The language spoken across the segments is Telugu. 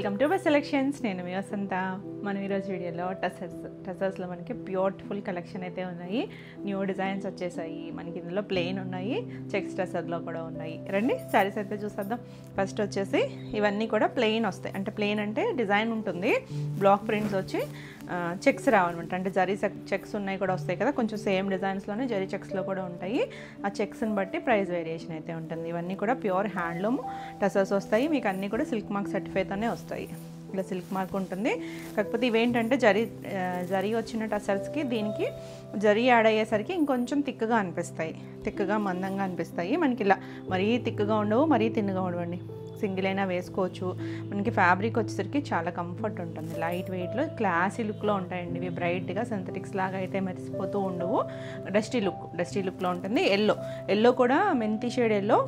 Welcome to best selections. నేను మీ వసంత. మనం ఈరోజు వీడియోలో టసర్స్లో మనకి బ్యూటిఫుల్ కలెక్షన్ అయితే ఉన్నాయి. న్యూ డిజైన్స్ వచ్చేసాయి మనకి. ఇందులో ప్లెయిన్ ఉన్నాయి, చెక్స్ టసర్లో కూడా ఉన్నాయి. రండి శారీస్ అయితే చూసేద్దాం. ఫస్ట్ వచ్చేసి ఇవన్నీ కూడా ప్లెయిన్ వస్తాయి. అంటే ప్లెయిన్ అంటే డిజైన్ ఉంటుంది, బ్లాక్ ప్రింట్స్ వచ్చి చెక్స్ రావన్నమాట. అంటే జరీ చెక్స్ ఉన్నాయి కూడా వస్తాయి కదా, కొంచెం సేమ్ డిజైన్స్లోనే జరీ చెక్స్లో కూడా ఉంటాయి. ఆ చెక్స్ని బట్టి ప్రైస్ వేరియేషన్ అయితే ఉంటుంది. ఇవన్నీ కూడా ప్యూర్ హ్యాండ్లూమ్ టసర్స్ వస్తాయి. మీకు అన్నీ కూడా సిల్క్ మార్క్ సర్టిఫైతోనే వస్తాయి. ఇలా సిల్క్ మార్క్ ఉంటుంది. కాకపోతే ఇవేంటంటే జరీ వచ్చిన టసర్స్కి దీనికి జరీ యాడ్ అయ్యేసరికి ఇంకొంచెం తిక్కుగా అనిపిస్తాయి, తిక్కుగా మందంగా అనిపిస్తాయి. మనకి ఇలా మరీ తిక్కుగా ఉండవు, మరీ తిన్నుగా ఉండవండి. సింగిల్ అయినా వేసుకోవచ్చు. మనకి ఫ్యాబ్రిక్ వచ్చేసరికి చాలా కంఫర్ట్ ఉంటుంది. లైట్ వెయిట్లో క్లాసీ లుక్లో ఉంటాయండి ఇవి. బ్రైట్గా సింథటిక్స్ లాగా అయితే మెరిసిపోతూ ఉండవు. డస్టీ లుక్లో ఉంటుంది. ఎల్లో కూడా మెంతి షేడ్ ఎల్లో,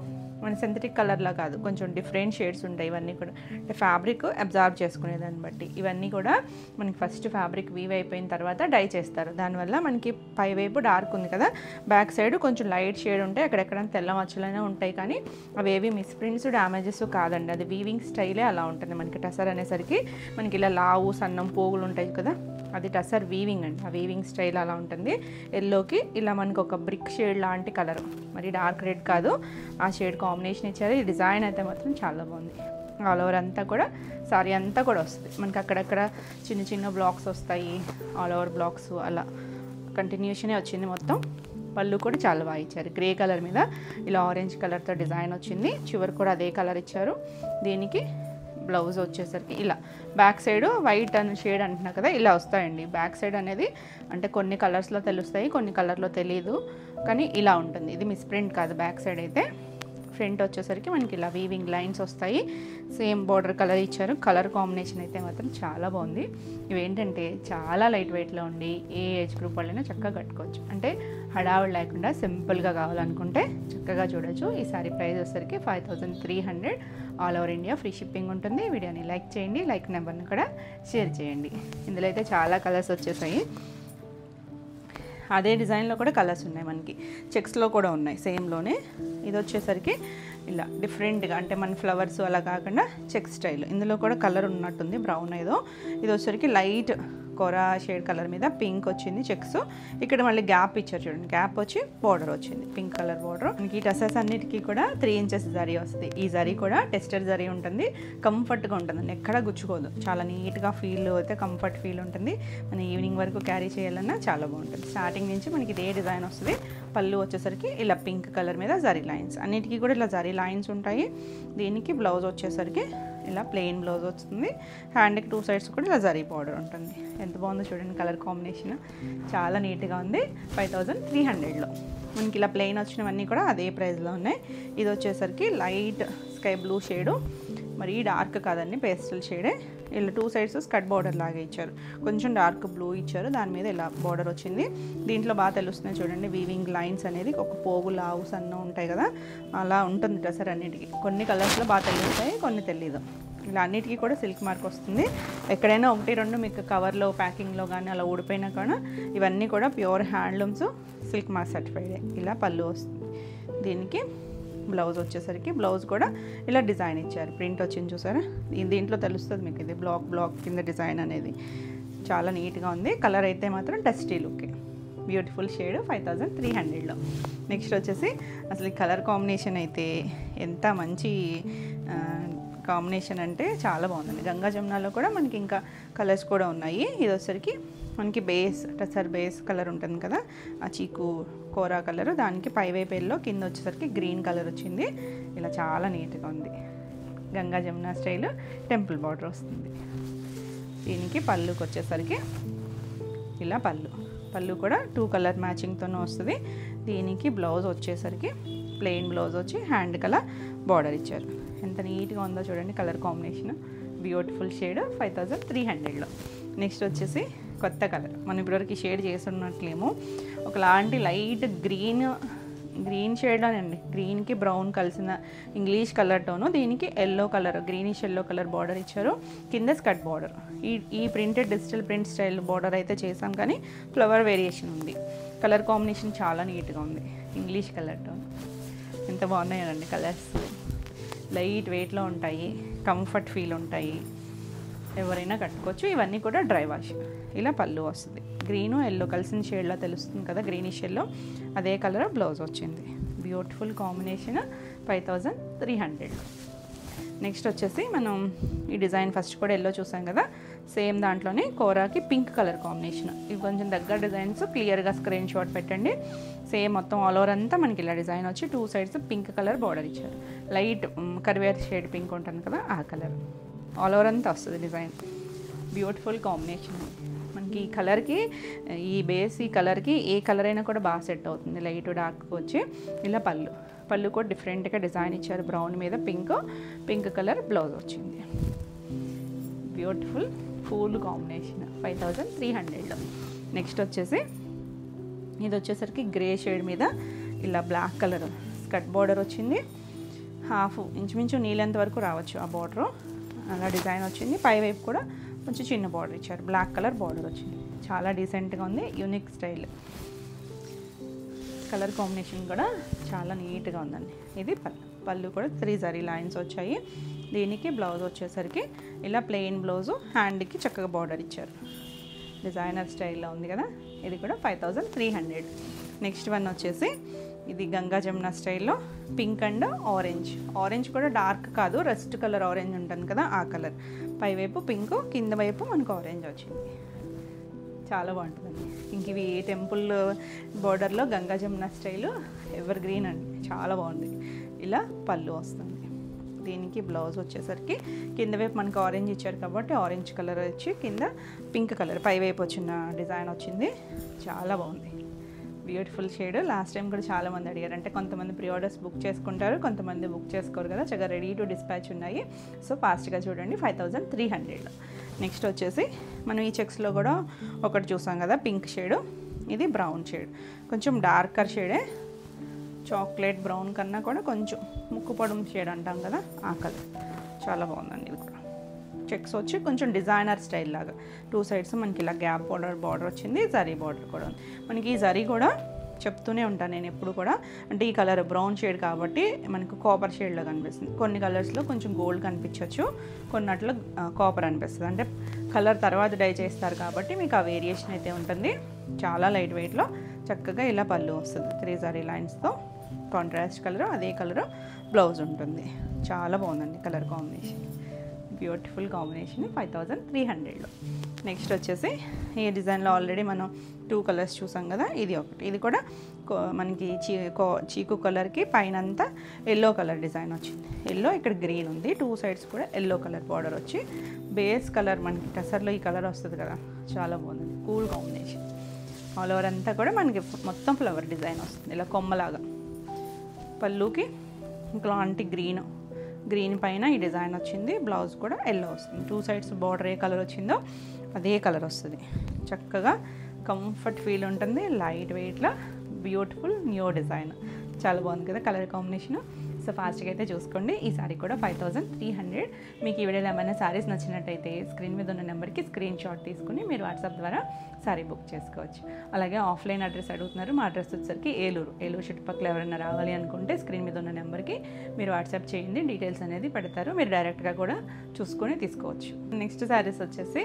మన సింథటిక్ కలర్లా కాదు, కొంచెం డిఫరెంట్ షేడ్స్ ఉంటాయి. ఇవన్నీ కూడా అంటే ఫ్యాబ్రిక్ అబ్జార్బ్ చేసుకునేదాన్ని బట్టి. ఇవన్నీ కూడా మనకి ఫస్ట్ ఫ్యాబ్రిక్ వీవ్ అయిపోయిన తర్వాత డై చేస్తారు. దానివల్ల మనకి పై వైపు డార్క్ ఉంది కదా, బ్యాక్ సైడ్ కొంచెం లైట్ షేడ్ ఉంటాయి. అక్కడెక్కడ తెల్ల మచ్చలైనా ఉంటాయి, కానీ అవేవి మిస్ప్రింట్స్ డ్యామేజెస్ కాదండి. అది వీవింగ్ స్టైలే అలా ఉంటుంది. మనకి టసర్ అనేసరికి మనకి ఇలా లావు సన్నం పోగులు ఉంటాయి కదా, అది టసర్ వీవింగ్ అండి. ఆ వీవింగ్ స్టైల్ అలా ఉంటుంది. ఎల్లోకి ఇలా మనకు ఒక బ్రిక్ షేడ్ లాంటి కలర్, మరి డార్క్ రెడ్ కాదు, ఆ షేడ్ కాంబినేషన్ ఇచ్చారు. ఈ డిజైన్ అయితే మాత్రం చాలా బాగుంది. ఆల్ ఓవర్ అంతా కూడా సారీ అంతా కూడా వస్తుంది మనకి. అక్కడక్కడ చిన్న చిన్న బ్లాక్స్ వస్తాయి, ఆల్ ఓవర్ బ్లాక్స్ అలా కంటిన్యూషనే వచ్చింది మొత్తం. పళ్ళు కూడా చాలా బాగా ఇచ్చారు. గ్రే కలర్ మీద ఇలా ఆరెంజ్ కలర్తో డిజైన్ వచ్చింది. చివరి కూడా అదే కలర్ ఇచ్చారు. దీనికి బ్లౌజ్ వచ్చేసరికి ఇలా బ్యాక్ సైడ్ వైట్ అని షేడ్ అంటున్నా కదా, ఇలా వస్తాయండి. బ్యాక్ సైడ్ అనేది అంటే కొన్ని కలర్స్లో తెలుస్తాయి, కొన్ని కలర్లో తెలియదు, కానీ ఇలా ఉంటుంది. ఇది మిస్ప్రింట్ కాదు. బ్యాక్ సైడ్ అయితే ఫ్రంట్ వచ్చేసరికి మనకి ఇలా వీవింగ్ లైన్స్ వస్తాయి. సేమ్ బార్డర్ కలర్ ఇచ్చారు. కలర్ కాంబినేషన్ అయితే మాత్రం చాలా బాగుంది. ఇవేంటంటే చాలా లైట్ వెయిట్లో ఉండి ఏ ఏజ్ గ్రూప్ వాళ్ళైనా చక్కగా కట్టుకోవచ్చు. అంటే హడావుడు లేకుండా సింపుల్గా కావాలనుకుంటే చక్కగా చూడొచ్చు. ఈ సారీ ప్రైస్ వచ్చేసరికి 5300. All over India free shipping ఉంటుంది. వీడియోని లైక్ చేయండి, లైక్ నెంబర్ని కూడా షేర్ చేయండి. ఇందులో అయితే చాలా కలర్స్ వచ్చేసాయి. అదే డిజైన్లో కూడా కలర్స్ ఉన్నాయి మనకి. చెక్స్లో కూడా ఉన్నాయి సేమ్లోనే. ఇది వచ్చేసరికి ఇలా డిఫరెంట్గా, అంటే మన ఫ్లవర్స్ అలా కాకుండా చెక్ స్టైల్. ఇందులో కూడా కలర్ ఉన్నట్టుంది, బ్రౌన్ ఏదో. ఇది వచ్చేసరికి లైట్ కోరా షేడ్ కలర్ మీద పింక్ వచ్చింది చెక్స్. ఇక్కడ మళ్ళీ గ్యాప్ ఇచ్చారు చూడండి, గ్యాప్ వచ్చి బార్డర్ వచ్చింది, పింక్ కలర్ బార్డర్. మనకి ఈ టసర్స్ అన్నిటికీ కూడా 3 ఇంచెస్ జరీ వస్తుంది. ఈ జరీ కూడా టెస్టర్ జరీ ఉంటుంది. కంఫర్ట్గా ఉంటుందండి, ఎక్కడ గుచ్చుకోదు. చాలా నీట్గా ఫీల్ అయితే కంఫర్ట్ ఫీల్ ఉంటుంది. మనం ఈవినింగ్ వరకు క్యారీ చేయాలన్నా చాలా బాగుంటుంది. స్టార్టింగ్ నుంచి మనకి ఇదే డిజైన్ వస్తుంది. పళ్ళు వచ్చేసరికి ఇలా పింక్ కలర్ మీద జరీ లైన్స్, అన్నిటికీ కూడా ఇలా జరీ లైన్స్ ఉంటాయి. దీనికి బ్లౌజ్ వచ్చేసరికి ఇలా ప్లెయిన్ బ్లౌజ్ వస్తుంది. హ్యాండ్కి 2 సైడ్స్ కూడా ఇలా జరీ బార్డర్ ఉంటుంది. ఎంత బాగుందో చూడండి, కలర్ కాంబినేషన్ చాలా నీట్గా ఉంది. 5300లో మనకి ఇలా ప్లెయిన్ వచ్చినవన్నీ కూడా అదే ప్రైస్లో ఉన్నాయి. ఇది వచ్చేసరికి లైట్ స్కై బ్లూ షేడు, మరి డార్క్ కాదండి, పేస్టల్ షేడే. ఇలా 2 సైడ్స్ స్కర్ట్ బార్డర్ లాగా ఇచ్చారు. కొంచెం డార్క్ బ్లూ ఇచ్చారు, దాని మీద ఇలా బార్డర్ వచ్చింది. దీంట్లో బాగా తెలుస్తున్నాయి చూడండి వీవింగ్ లైన్స్ అనేది. ఒక పోగు లావు సన్న ఉంటాయి కదా, అలా ఉంటుంది టసర్ అన్నిటికీ. కొన్ని కలర్స్లో బాగా తెలుస్తాయి, కొన్ని తెలీదు. ఇలా అన్నిటికీ కూడా సిల్క్ మార్క్ వస్తుంది. ఎక్కడైనా 1-2 మీకు కవర్లో ప్యాకింగ్లో కానీ అలా ఊడిపోయినా కానీ ఇవన్నీ కూడా pure handlooms silk mark certified. ఇలా పళ్ళు వస్తుంది. దీనికి బ్లౌజ్ వచ్చేసరికి బ్లౌజ్ కూడా ఇలా డిజైన్ ఇచ్చారు. ప్రింట్ వచ్చింది చూసారా, దీంట్లో తెలుస్తుంది మీకు. ఇది బ్లాక్ కింద డిజైన్ అనేది చాలా నీట్గా ఉంది. కలర్ అయితే మాత్రం డస్టీ లుక్, బ్యూటిఫుల్ షేడ్ 5300లో. నెక్స్ట్ వచ్చేసి అసలు ఈ కలర్ కాంబినేషన్ అయితే ఎంత మంచి కాంబినేషన్ అంటే చాలా బాగుందండి. గంగా జమునాలో కూడా మనకి ఇంకా కలర్స్ కూడా ఉన్నాయి. ఇది వచ్చేసరికి మనకి టసర్ బేస్ కలర్ ఉంటుంది కదా, ఆ చీకు కోరా కలర్, దానికి పైవైపు ఎల్లో, కింద వచ్చేసరికి గ్రీన్ కలర్ వచ్చింది. ఇలా చాలా నీట్గా ఉంది. Ganga Jamuna style temple border వస్తుంది. దీనికి పళ్ళుకి వచ్చేసరికి ఇలా పళ్ళు కూడా 2 కలర్ మ్యాచింగ్తోనే వస్తుంది. దీనికి బ్లౌజ్ వచ్చేసరికి ప్లెయిన్ బ్లౌజ్ వచ్చి హ్యాండ్ కలర్ బార్డర్ ఇచ్చారు. ఎంత నీట్గా ఉందో చూడండి కలర్ కాంబినేషన్. బ్యూటిఫుల్ షేడ్ 5300లో. నెక్స్ట్ వచ్చేసి కొత్త కలర్, మనం ఇప్పటివరకు షేడ్ చేస్తున్నట్లేమో ఒకలాంటి లైట్ గ్రీన్ షేడ్ అండి. గ్రీన్కి బ్రౌన్ కలిసిన ఇంగ్లీష్ కలర్ టోను. దీనికి yellow colour, greenish yellow colour border ఇచ్చారు. కింద స్కర్ట్ బార్డర్. ఈ printed digital print style border అయితే చేసాం, కానీ ఫ్లవర్ వేరియేషన్ ఉంది. కలర్ కాంబినేషన్ చాలా నీట్గా ఉంది. ఇంగ్లీష్ కలర్ టోన్ ఎంత బాగున్నాయండి కలర్స్. లైట్ వెయిట్లో ఉంటాయి, కంఫర్ట్ ఫీల్ ఉంటాయి. ఎవరైనా కట్టుకోవచ్చు. ఇవన్నీ కూడా డ్రై వాష్. ఇలా పళ్ళు వస్తుంది. గ్రీను ఎల్లో కలిసిన షేడ్లో తెలుస్తుంది కదా, గ్రీనిష్ ఎల్లో, అదే కలర్ బ్లౌజ్ వచ్చింది. Beautiful combination 5300. నెక్స్ట్ వచ్చేసి మనం ఈ డిజైన్ ఫస్ట్ కూడా ఎల్లో చూసాం కదా, సేమ్ దాంట్లోనే కోరాకి పింక్ కలర్ కాంబినేషన్. ఇవి కొంచెం దగ్గర డిజైన్స్, క్లియర్గా స్క్రీన్ షాట్ పెట్టండి. సేమ్ మొత్తం ఆల్ ఓవర్ అంతా మనకి ఇలా డిజైన్ వచ్చి 2 సైడ్స్ పింక్ కలర్ బార్డర్ ఇచ్చారు. లైట్ కరివేర్ షేడ్ పింక్ ఉంటుంది కదా, ఆ కలర్ ఆల్ ఓవర్ అంతా వస్తుంది డిజైన్. Beautiful combination. మనకి ఈ కలర్కి, ఈ బేస్ ఈ కలర్కి ఏ కలర్ అయినా కూడా బాగా సెట్ అవుతుంది. లైట్ డార్క్ వచ్చి ఇలా పళ్ళు కూడా డిఫరెంట్గా డిజైన్ ఇచ్చారు. బ్రౌన్ మీద పింక్ కలర్ బ్లౌజ్ వచ్చింది. Beautiful full combination 5300. నెక్స్ట్ వచ్చేసి ఇది వచ్చేసరికి గ్రే షేడ్ మీద ఇలా బ్లాక్ కలర్ స్కర్ట్ బార్డర్ వచ్చింది. హాఫ్ ఇంచుమించు నీళ్ళంత వరకు రావచ్చు ఆ బార్డరు, అలా డిజైన్ వచ్చింది. పైవైపు కూడా కొంచెం చిన్న బార్డర్ ఇచ్చారు. బ్లాక్ కలర్ బార్డర్ వచ్చింది. చాలా డీసెంట్గా ఉంది. Unique style. కలర్ కాంబినేషన్ కూడా చాలా నీట్గా ఉందండి. ఇది పళ్ళు కూడా 3 జరీ లైన్స్ వచ్చాయి. దీనికి బ్లౌజ్ వచ్చేసరికి ఇలా ప్లెయిన్ బ్లౌజు, హ్యాండ్కి చక్కగా బార్డర్ ఇచ్చారు. డిజైనర్ స్టైల్లో ఉంది కదా. ఇది కూడా 5300. నెక్స్ట్ వన్ వచ్చేసి ఇది గంగా జమున స్టైల్లో పింక్ అండ్ ఆరెంజ్ కూడా డార్క్ కాదు, రస్ట్ కలర్ ఆరెంజ్ ఉంటుంది కదా, ఆ కలర్. పైవైపు పింక్, కింద వైపు మనకు ఆరెంజ్ వచ్చింది. చాలా బాగుంటుందండి. ఇంక ఇవి టెంపుల్ బార్డర్లో Ganga Jamuna style ever green అండి, చాలా బాగుంది. ఇలా పళ్ళు వస్తుంది. దీనికి బ్లౌజ్ వచ్చేసరికి కింద వైపు మనకు ఆరెంజ్ ఇచ్చారు కాబట్టి ఆరెంజ్ కలర్ వచ్చి కింద పింక్ కలర్ పైవైపు వచ్చిన డిజైన్ వచ్చింది. చాలా బాగుంది. Beautiful shade. లాస్ట్ టైం కూడా చాలామంది అడిగారు. అంటే కొంతమంది ప్రీ ఆర్డర్స్ బుక్ చేసుకుంటారు, కొంతమంది బుక్ చేసుకోరు కదా. చక్కగా రెడీ టు డిస్పాచ్ ఉన్నాయి. సో ఫాస్ట్గా చూడండి. 5300. నెక్స్ట్ వచ్చేసి మనం ఈ చెక్స్లో కూడా ఒకటి చూసాం కదా, పింక్ షేడు. ఇది బ్రౌన్ షేడ్, కొంచెం డార్కర్ షేడే. చాక్లెట్ బ్రౌన్ కన్నా కూడా కొంచెం ముక్కు పొడుము షేడ్ అంటాం కదా, ఆ కలర్. చాలా బాగుందండి. ఇది కూడా చెక్స్ వచ్చి కొంచెం డిజైనర్ స్టైల్ లాగా 2 సైడ్స్ మనకి ఇలా గ్యాప్ బార్డర్ వచ్చింది. జరీ బార్డర్ కూడా ఉంది. మనకి ఈ జరీ కూడా చెప్తూనే ఉంటాను నేను ఎప్పుడు కూడా, అంటే ఈ కలర్ బ్రౌన్ షేడ్ కాబట్టి మనకు కాపర్ షేడ్లో కనిపిస్తుంది. కొన్ని కలర్స్లో కొంచెం గోల్డ్ కనిపించవచ్చు, కొన్నట్లో కాపర్ అనిపిస్తుంది. అంటే కలర్ తర్వాత డై చేస్తారు కాబట్టి మీకు ఆ వేరియేషన్ అయితే ఉంటుంది. చాలా లైట్ వెయిట్లో చక్కగా ఇలా పళ్ళు వస్తుంది. 3 జరీ లైన్స్తో కాంట్రాస్ట్ కలర్, అదే కలర్ బ్లౌజ్ ఉంటుంది. చాలా బాగుందండి colour combination. Beautiful combination 5300. Next వచ్చేసి ఈ డిజైన్లో ఆల్రెడీ మనం 2 కలర్స్ చూసాం కదా, ఇది ఒకటి. ఇది కూడా మనకి చీకు కలర్కి పైన అంతా ఎల్లో కలర్ డిజైన్ వచ్చింది. ఎల్లో, ఇక్కడ గ్రీన్ ఉంది. 2 సైడ్స్ కూడా ఎల్లో కలర్ బార్డర్ వచ్చి బేస్ కలర్ మనకి టసర్లో ఈ కలర్ వస్తుంది కదా, చాలా బాగుంది. Cool combination. ఆల్ ఓవర్ అంతా కూడా మనకి మొత్తం ఫ్లవర్ డిజైన్ వస్తుంది ఇలా కొమ్మలాగా. పళ్ళుకి ఇలాంటి గ్రీన్ పైన ఈ డిజైన్ వచ్చింది. బ్లౌజ్ కూడా ఎల్లో వస్తుంది. 2 సైడ్స్ బార్డర్ ఏ కలర్ వచ్చిందో అదే కలర్ వస్తుంది. చక్కగా కంఫర్ట్ ఫీల్ ఉంటుంది. లైట్ వెయిట్లో బ్యూటిఫుల్ న్యూ డిజైన్. చాలా బాగుంది కదా కలర్ కాంబినేషన్. సో ఫాస్ట్గా అయితే చూసుకోండి. ఈ సారీ కూడా 5300. మీకు ఈ వీడియోలో ఏమైనా సారీస్ నచ్చినట్టయితే స్క్రీన్ మీద ఉన్న నెంబర్కి స్క్రీన్ షాట్ తీసుకుని మీరు వాట్సాప్ ద్వారా సారీ బుక్ చేసుకోవచ్చు. అలాగే ఆఫ్లైన్ అడ్రస్ అడుగుతున్నారు. మా అడ్రస్ వచ్చేసరికి ఏలూరు చుట్టుపక్కల ఎవరైనా రావాలి అనుకుంటే స్క్రీన్ మీద ఉన్న నెంబర్కి మీరు వాట్సాప్ చేయండి. డీటెయిల్స్ అనేది పెడతారు. మీరు డైరెక్ట్గా కూడా చూసుకొని తీసుకోవచ్చు. నెక్స్ట్ శారీస్ వచ్చేసి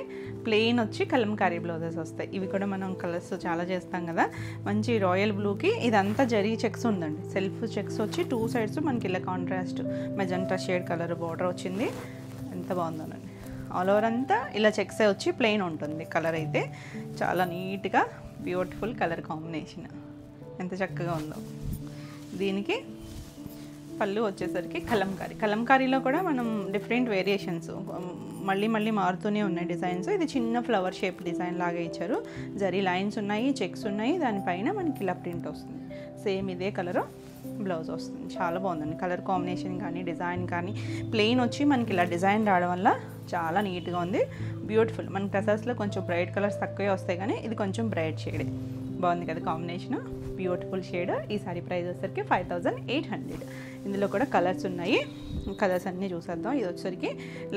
ప్లెయిన్ వచ్చి కలంకారీ బ్లౌజెస్ వస్తాయి. ఇవి కూడా మనం కలర్స్ చాలా చేస్తాం కదా. మంచి రాయల్ బ్లూకి ఇదంతా జరీ చెక్స్ ఉందండి. సెల్ఫ్ చెక్స్ వచ్చి 2 సైడ్స్ మనకి ఇలా contrast magenta shade colour border వచ్చింది. ఎంత బాగుందోనండి. ఆల్ ఓవర్ అంతా ఇలా చెక్స్ వచ్చి ప్లెయిన్ ఉంటుంది. కలర్ అయితే చాలా నీట్గా బ్యూటిఫుల్ కలర్ కాంబినేషన్. ఎంత చక్కగా ఉందో. దీనికి పళ్ళు వచ్చేసరికి కలంకారీలో కూడా మనం డిఫరెంట్ వేరియేషన్స్ మళ్ళీ మారుతూనే ఉన్నాయి డిజైన్స్. ఇది చిన్న ఫ్లవర్ షేప్ డిజైన్ లాగా ఇచ్చారు. జరీ లైన్స్ ఉన్నాయి, చెక్స్ ఉన్నాయి. దానిపైన మనకి ఇలా ప్రింట్ వస్తుంది. సేమ్ ఇదే కలరు బ్లౌజ్ వస్తుంది. చాలా బాగుందండి కలర్ కాంబినేషన్ కానీ డిజైన్ కానీ. ప్లెయిన్ వచ్చి మనకి ఇలా డిజైన్ రావడం వల్ల చాలా నీట్గా ఉంది. బ్యూటిఫుల్. మన డ్రెస్సెస్లో కొంచెం బ్రైట్ కలర్స్ తక్కువే వస్తాయి కానీ ఇది కొంచెం బ్రైట్ షేడే. బాగుంది కదా కాంబినేషన్. Beautiful shade. ఈ సారీ ప్రైస్ వచ్చేసరికి 5800. ఇందులో కూడా కలర్స్ ఉన్నాయి. కలర్స్ అన్నీ చూసేద్దాం. ఇది వచ్చేసరికి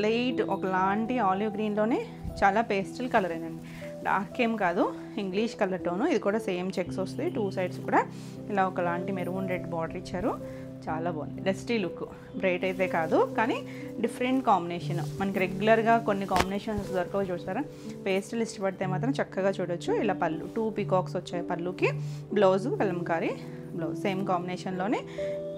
లైట్ ఒకలాంటి ఆలివ్ గ్రీన్లోనే చాలా పేస్టల్ కలర్ ఏనండి. డార్క్ ఏం కాదు, ఇంగ్లీష్ కలర్ టోను. ఇది కూడా సేమ్ చెక్స్ వస్తాయి. 2 సైడ్స్ కూడా ఇలా ఒకలాంటి మెరూన్ రెడ్ బార్డర్ ఇచ్చారు. చాలా బాగుంది. డస్టీ లుక్, బ్రైట్ అయితే కాదు కానీ డిఫరెంట్ కాంబినేషన్. మనకి రెగ్యులర్గా కొన్ని కాంబినేషన్స్ దొరకవు చూసారా. పేస్టల్ ఇష్టపడితే మాత్రం చక్కగా చూడొచ్చు. ఇలా పళ్ళు 2 పీకాక్స్ వచ్చాయి పళ్ళుకి. బ్లౌజు కలంకారీ బ్లౌజ్, సేమ్ కాంబినేషన్లోనే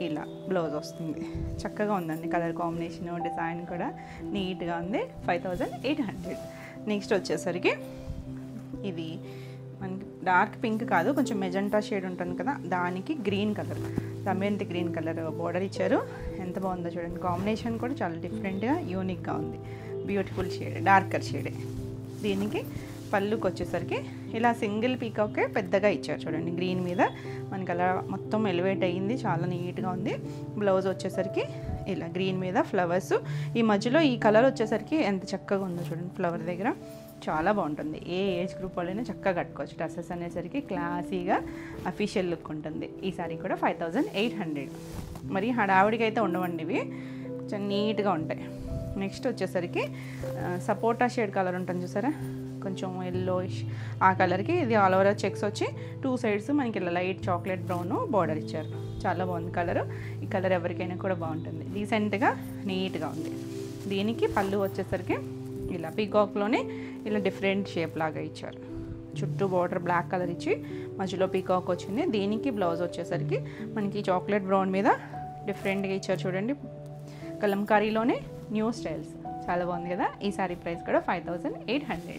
ఇలా బ్లౌజ్ వస్తుంది. చక్కగా ఉందండి కలర్ కాంబినేషన్, డిజైన్ కూడా నీట్గా ఉంది. 5800. నెక్స్ట్ వచ్చేసరికి ఇది మనకి డార్క్ పింక్ కాదు, కొంచెం మెజెంటా షేడ్ ఉంటుంది కదా, దానికి green colour, Damayanti green colour border ఇచ్చారు. ఎంత బాగుందో చూడండి. కాంబినేషన్ కూడా చాలా డిఫరెంట్గా యూనిక్గా ఉంది. బ్యూటిఫుల్ షేడ్, డార్కర్ షేడే. దీనికి పళ్ళుకి వచ్చేసరికి ఇలా సింగిల్ పీకాకే పెద్దగా ఇచ్చారు చూడండి. గ్రీన్ మీద మనకి అలా మొత్తం ఎలివేట్ అయ్యింది, చాలా నీట్గా ఉంది. బ్లౌజ్ వచ్చేసరికి ఇలా గ్రీన్ మీద ఫ్లవర్స్, ఈ మధ్యలో ఈ కలర్ వచ్చేసరికి ఎంత చక్కగా ఉందో చూడండి. ఫ్లవర్ దగ్గర చాలా బాగుంటుంది. ఏ ఏజ్ గ్రూప్ వాళ్ళైనా చక్కగా కట్టుకోవచ్చు. డ్రెస్సెస్ అనేసరికి క్లాసీగా అఫీషియల్ లుక్ ఉంటుంది. ఈ సారీ కూడా 5800. మరి హడావిడికి అయితే ఉండవండి ఇవి, కొంచెం నీట్గా ఉంటాయి. నెక్స్ట్ వచ్చేసరికి సపోటా షేడ్ కలర్ ఉంటుంది చూసారా, కొంచెం ఎల్లోయిష్, ఆ కలర్కి ఇది ఆల్ ఓవర్ చెక్స్ వచ్చి 2 సైడ్స్ మనకి ఇలా లైట్ చాక్లెట్ బ్రౌన్ బోర్డర్ ఇచ్చారు. చాలా బాగుంది కలరు. ఈ కలర్ ఎవరికైనా కూడా బాగుంటుంది, డీసెంట్గా నీట్గా ఉంది. దీనికి పళ్ళు వచ్చేసరికి ఇలా పీకాక్లోనే ఇలా డిఫరెంట్ షేప్ లాగా ఇచ్చారు. చుట్టూ బార్డర్ బ్లాక్ కలర్ ఇచ్చి మధ్యలో పీకాక్ వచ్చింది. దీనికి బ్లౌజ్ వచ్చేసరికి మనకి చాక్లెట్ బ్రౌన్ మీద డిఫరెంట్గా ఇచ్చారు చూడండి. కలంకారీలోనే న్యూ స్టైల్స్, చాలా బాగుంది కదా. ఈ సారీ ప్రైస్ కూడా 5800.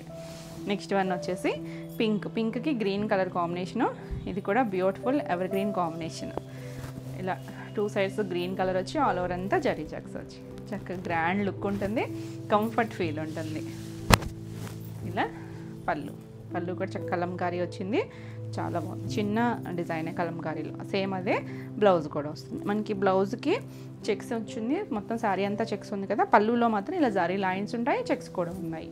నెక్స్ట్ వన్ వచ్చేసి పింక్, పింక్కి గ్రీన్ కలర్ కాంబినేషను. ఇది కూడా బ్యూటిఫుల్ ఎవర్ గ్రీన్ కాంబినేషన్. ఇలా 2 సైడ్స్ గ్రీన్ కలర్ వచ్చి ఆల్ ఓవర్ అంతా జరీ చెక్స్ వచ్చి చక్కగా గ్రాండ్ లుక్ ఉంటుంది, కంఫర్ట్ ఫీల్ ఉంటుంది. ఇలా పళ్ళు కూడా చక్క కలంకారీ వచ్చింది, చాలా బాగుంది. చిన్న డిజైన్ కలంకారీలో సేమ్ అదే బ్లౌజ్ కూడా వస్తుంది. మనకి బ్లౌజ్కి చెక్స్ వచ్చింది, మొత్తం శారీ అంతా చెక్స్ ఉంది కదా. పళ్ళులో మాత్రం ఇలా జరీ లైన్స్ ఉంటాయి, చెక్స్ కూడా ఉన్నాయి.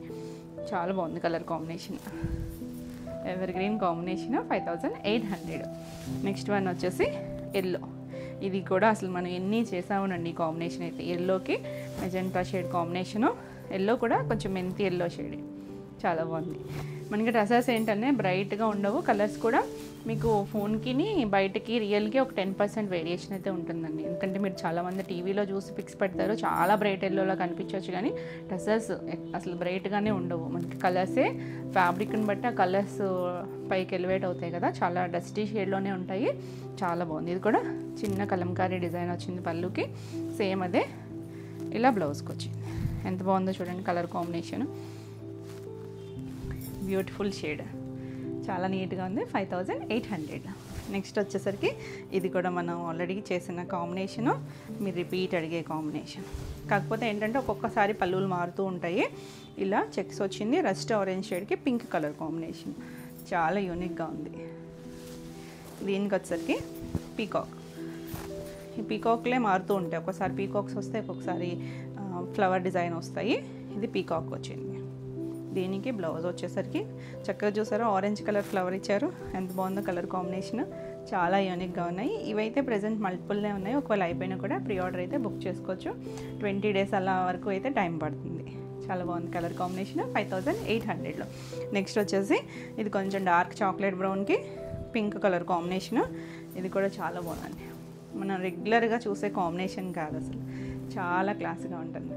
చాలా బాగుంది colour combination, ever green combination. 5800. Next one వచ్చేసి ఎల్లో. ఇది కూడా అసలు మనం ఎన్ని చేసామనండి. కాంబినేషన్ అయితే ఎల్లోకి మెజెంటా షేడ్ కాంబినేషను. ఎల్లో కూడా కొంచెం మెంతి ఎల్లో షేడ్, చాలా బాగుంది. మనకి డ్రెస్సెస్ ఏంటంటే బ్రైట్గా ఉండవు, కలర్స్ కూడా మీకు ఫోన్కి బయటకి రియల్కి ఒక 10% వేరియేషన్ అయితే ఉంటుందండి. ఎందుకంటే మీరు చాలామంది టీవీలో చూసి పిక్స్ పెడతారు, చాలా బ్రైట్ ఎల్లోలా కనిపించవచ్చు, కానీ డ్రెస్సెస్ అసలు బ్రైట్గానే ఉండవు. మనకి కలర్సే ఫ్యాబ్రిక్ని బట్టి ఆ కలర్స్ పైకి ఎలివేట్ అవుతాయి కదా, చాలా డస్టీ షేడ్లోనే ఉంటాయి. చాలా బాగుంది. ఇది కూడా చిన్న కలంకారీ డిజైన్ వచ్చింది పళ్ళుకి, సేమ్ అదే ఇలా బ్లౌజ్కి వచ్చింది. ఎంత బాగుందో చూడండి కలర్ కాంబినేషన్, బ్యూటిఫుల్ షేడ్, చాలా నీట్గా ఉంది. 5800. నెక్స్ట్ వచ్చేసరికి ఇది కూడా మనం ఆల్రెడీ చేసిన కాంబినేషను, మీరు రిపీట్ అడిగే కాంబినేషన్. కాకపోతే ఏంటంటే ఒక్కొక్కసారి పళ్ళులు మారుతూ ఉంటాయి. ఇలా చెక్స్ వచ్చింది, రస్ట్ ఆరెంజ్ షేడ్కి పింక్ కలర్ కాంబినేషన్, చాలా యూనిక్గా ఉంది. దీనికి వచ్చేసరికి పీకాక్, ఈ పీకాక్లే మారుతూ ఉంటాయి. ఒక్కొక్కసారి పీకాక్స్ వస్తాయి, ఒక్కొక్కసారి ఫ్లవర్ డిజైన్ వస్తాయి. ఇది పీకాక్ వచ్చింది. దీనికి బ్లౌజ్ వచ్చేసరికి చక్కగా చూసారో ఆరెంజ్ కలర్ ఫ్లవర్ ఇచ్చారు, ఎంత బాగుందో కలర్ కాంబినేషన్, చాలా యూనిక్గా ఉన్నాయి. ఇవైతే ప్రజెంట్ మల్టిపుల్నే ఉన్నాయి, ఒకవేళ అయిపోయినా కూడా ప్రీ ఆర్డర్ అయితే బుక్ చేసుకోవచ్చు. 20 days అలా వరకు అయితే టైం పడుతుంది. చాలా బాగుంది కలర్ కాంబినేషన్. 5800లో. నెక్స్ట్ వచ్చేసి ఇది కొంచెం డార్క్ చాక్లెట్ బ్రౌన్కి పింక్ కలర్ కాంబినేషను. ఇది కూడా చాలా బాగుందండి, మనం రెగ్యులర్గా చూసే కాంబినేషన్ కాదు అసలు, చాలా క్లాస్గా ఉంటుంది.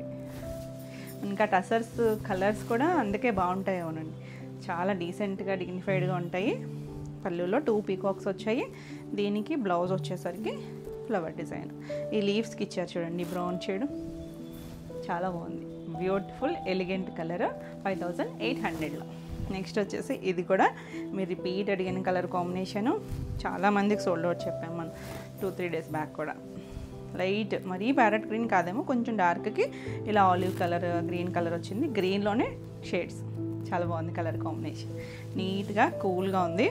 ఇంకా టసర్స్ కలర్స్ కూడా అందుకే బాగుంటాయి. అవునండి, చాలా డీసెంట్గా డిగ్నిఫైడ్గా ఉంటాయి. పళ్ళులో 2 పీకాక్స్ వచ్చాయి. దీనికి బ్లౌజ్ వచ్చేసరికి ఫ్లవర్ డిజైన్, ఈ లీవ్స్కి ఇచ్చారు చూడండి బ్రౌన్ షేడ్, చాలా బాగుంది. Beautiful elegant colour. 5800లో. నెక్స్ట్ వచ్చేసి ఇది కూడా మీరు రిపీట్ అడిగిన కలర్ కాంబినేషను, చాలామందికి సోల్డ్ అవుట్ చెప్పాము మనం 2-3 days బ్యాక్ కూడా. లైట్ మరీ ప్యారెట్ గ్రీన్ కాదేమో, కొంచెం డార్క్కి ఇలా ఆలివ్ కలర్ గ్రీన్ కలర్ వచ్చింది. గ్రీన్లోనే షేడ్స్, చాలా బాగుంది కలర్ కాంబినేషన్, నీట్గా కూల్గా ఉంది.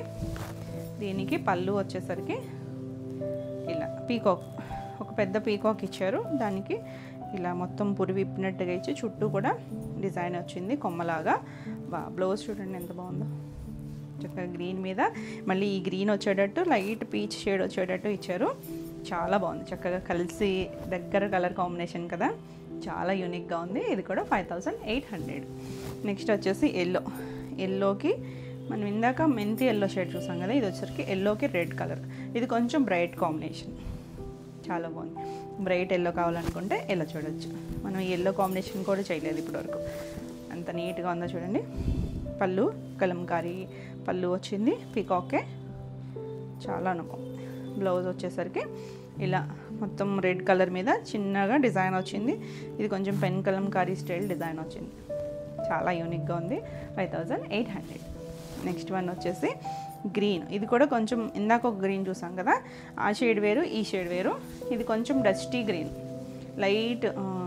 దీనికి పళ్ళు వచ్చేసరికి ఇలా పీకాక్, ఒక పెద్ద పీకాక్ ఇచ్చారు. దానికి ఇలా మొత్తం పురి విప్పినట్టుగా ఇచ్చి చుట్టూ కూడా డిజైన్ వచ్చింది కొమ్మలాగా. బ్లౌజ్ చూడండి ఎంత బాగుందో, చక్కగా గ్రీన్ మీద మళ్ళీ ఈ గ్రీన్ వచ్చేటట్టు లైట్ పీచ్ షేడ్ వచ్చేటట్టు ఇచ్చారు. చాలా బాగుంది, చక్కగా కలిసి దగ్గర కలర్ కాంబినేషన్ కదా, చాలా యూనిక్గా ఉంది. ఇది కూడా 5800. నెక్స్ట్ వచ్చేసి ఎల్లోకి మనం ఇందాక మెంతి ఎల్లో షేడ్ చూసాం కదా, ఇది వచ్చేసరికి ఎల్లోకి రెడ్ కలర్. ఇది కొంచెం బ్రైట్ కాంబినేషన్, చాలా బాగుంది. బ్రైట్ ఎల్లో కావాలనుకుంటే ఎల్లో చూడొచ్చు. మనం ఎల్లో కాంబినేషన్ కూడా చేయలేదు ఇప్పటివరకు. అంత నీట్గా ఉందో చూడండి. పళ్ళు కలంకారీ పళ్ళు వచ్చింది, పీకాకే, చాలా బాగుంది. బ్లౌజ్ వచ్చేసరికి ఇలా మొత్తం రెడ్ కలర్ మీద చిన్నగా డిజైన్ వచ్చింది. ఇది కొంచెం పెన్ కలంకారీ స్టైల్ డిజైన్ వచ్చింది, చాలా యూనిక్గా ఉంది. 5800. నెక్స్ట్ వన్ వచ్చేసి గ్రీన్. ఇది కూడా కొంచెం ఇందాక ఒక గ్రీన్ చూసాం కదా, ఆ షేడ్ వేరు, ఈ షేడ్ వేరు. ఇది కొంచెం dusty green, light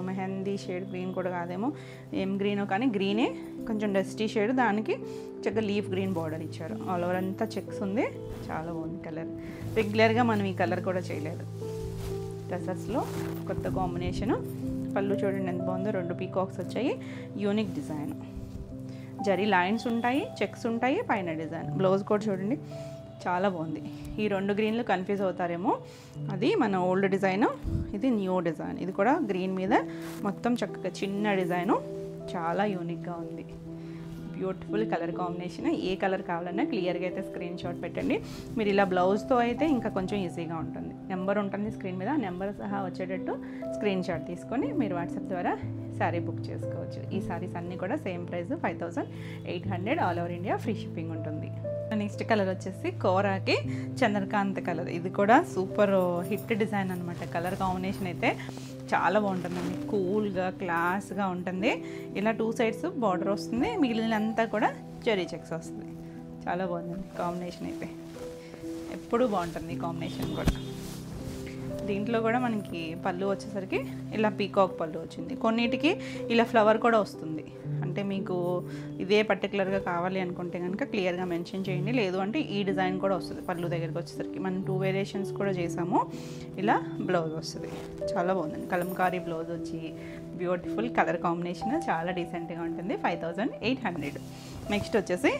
mehndi shade green కూడా కాదేమో, ఏం గ్రీనో కానీ గ్రీనే, కొంచెం డస్టీ షేడ్. దానికి చక్కగా లీఫ్ గ్రీన్ బార్డర్ ఇచ్చారు. ఆల్ ఓవర్ అంతా చెక్స్ ఉంది, చాలా బాగుంది కలర్. రెగ్యులర్గా మనం ఈ కలర్ కూడా చేయలేదు. డ్రెస్సెస్లో కొత్త కాంబినేషను. పళ్ళు చూడండి ఎంత బాగుందో, 2 పీకాక్స్ వచ్చాయి, యూనిక్ డిజైన్. జరీ లైన్స్ ఉంటాయి, చెక్స్ ఉంటాయి, పైన డిజైన్. బ్లౌజ్ కూడా చూడండి చాలా బాగుంది. ఈ 2 గ్రీన్లు కన్ఫ్యూజ్ అవుతారేమో, అది మన ఓల్డ్ డిజైను, ఇది న్యూ డిజైన్. ఇది కూడా గ్రీన్ మీద మొత్తం చక్కగా చిన్న డిజైను, చాలా యూనిక్గా ఉంది. Beautiful colour combination. ఏ కలర్ కావాలన్నా క్లియర్గా అయితే స్క్రీన్ షాట్ పెట్టండి. మీరు ఇలా బ్లౌజ్తో అయితే ఇంకా కొంచెం ఈజీగా ఉంటుంది. నెంబర్ ఉంటుంది స్క్రీన్ మీద, నెంబర్ సహా వచ్చేటట్టు స్క్రీన్ షాట్ తీసుకొని మీరు వాట్సాప్ ద్వారా శారీ బుక్ చేసుకోవచ్చు. ఈ శారీస్ అన్నీ కూడా same price 5800, all over India free shipping ఉంటుంది. నెక్స్ట్ కలర్ వచ్చేసి కోరాకి చంద్రకాంత్ కలర్. ఇది కూడా సూపర్ హిట్ డిజైన్ అనమాట. కలర్ కాంబినేషన్ అయితే చాలా బాగుంటుందండి, కూల్గా క్లాస్గా ఉంటుంది. ఇలా 2 సైడ్స్ బార్డర్ వస్తుంది, మిగిలినంతా కూడా జరీ చెక్స్ వస్తుంది. చాలా బాగుందండి కాంబినేషన్ అయితే, ఎప్పుడూ బాగుంటుంది ఈ కాంబినేషన్ కూడా. దీంట్లో కూడా మనకి పళ్ళు వచ్చేసరికి ఇలా పీకాక్ పళ్ళు వచ్చింది. కొన్నిటికి ఇలా ఫ్లవర్ కూడా వస్తుంది. అంటే మీకు ఇదే పర్టికులర్గా కావాలి అనుకుంటే కనుక క్లియర్గా మెన్షన్ చేయండి. లేదు అంటే ఈ డిజైన్ కూడా వస్తుంది పళ్ళు దగ్గరికి వచ్చేసరికి. మనం 2 వేరియేషన్స్ కూడా చేసాము. ఇలా బ్లౌజ్ వస్తుంది, చాలా బాగుందండి. కలంకారీ బ్లౌజ్ వచ్చి బ్యూటిఫుల్ కలర్ కాంబినేషన్, చాలా డీసెంట్గా ఉంటుంది. 5800. నెక్స్ట్ వచ్చేసి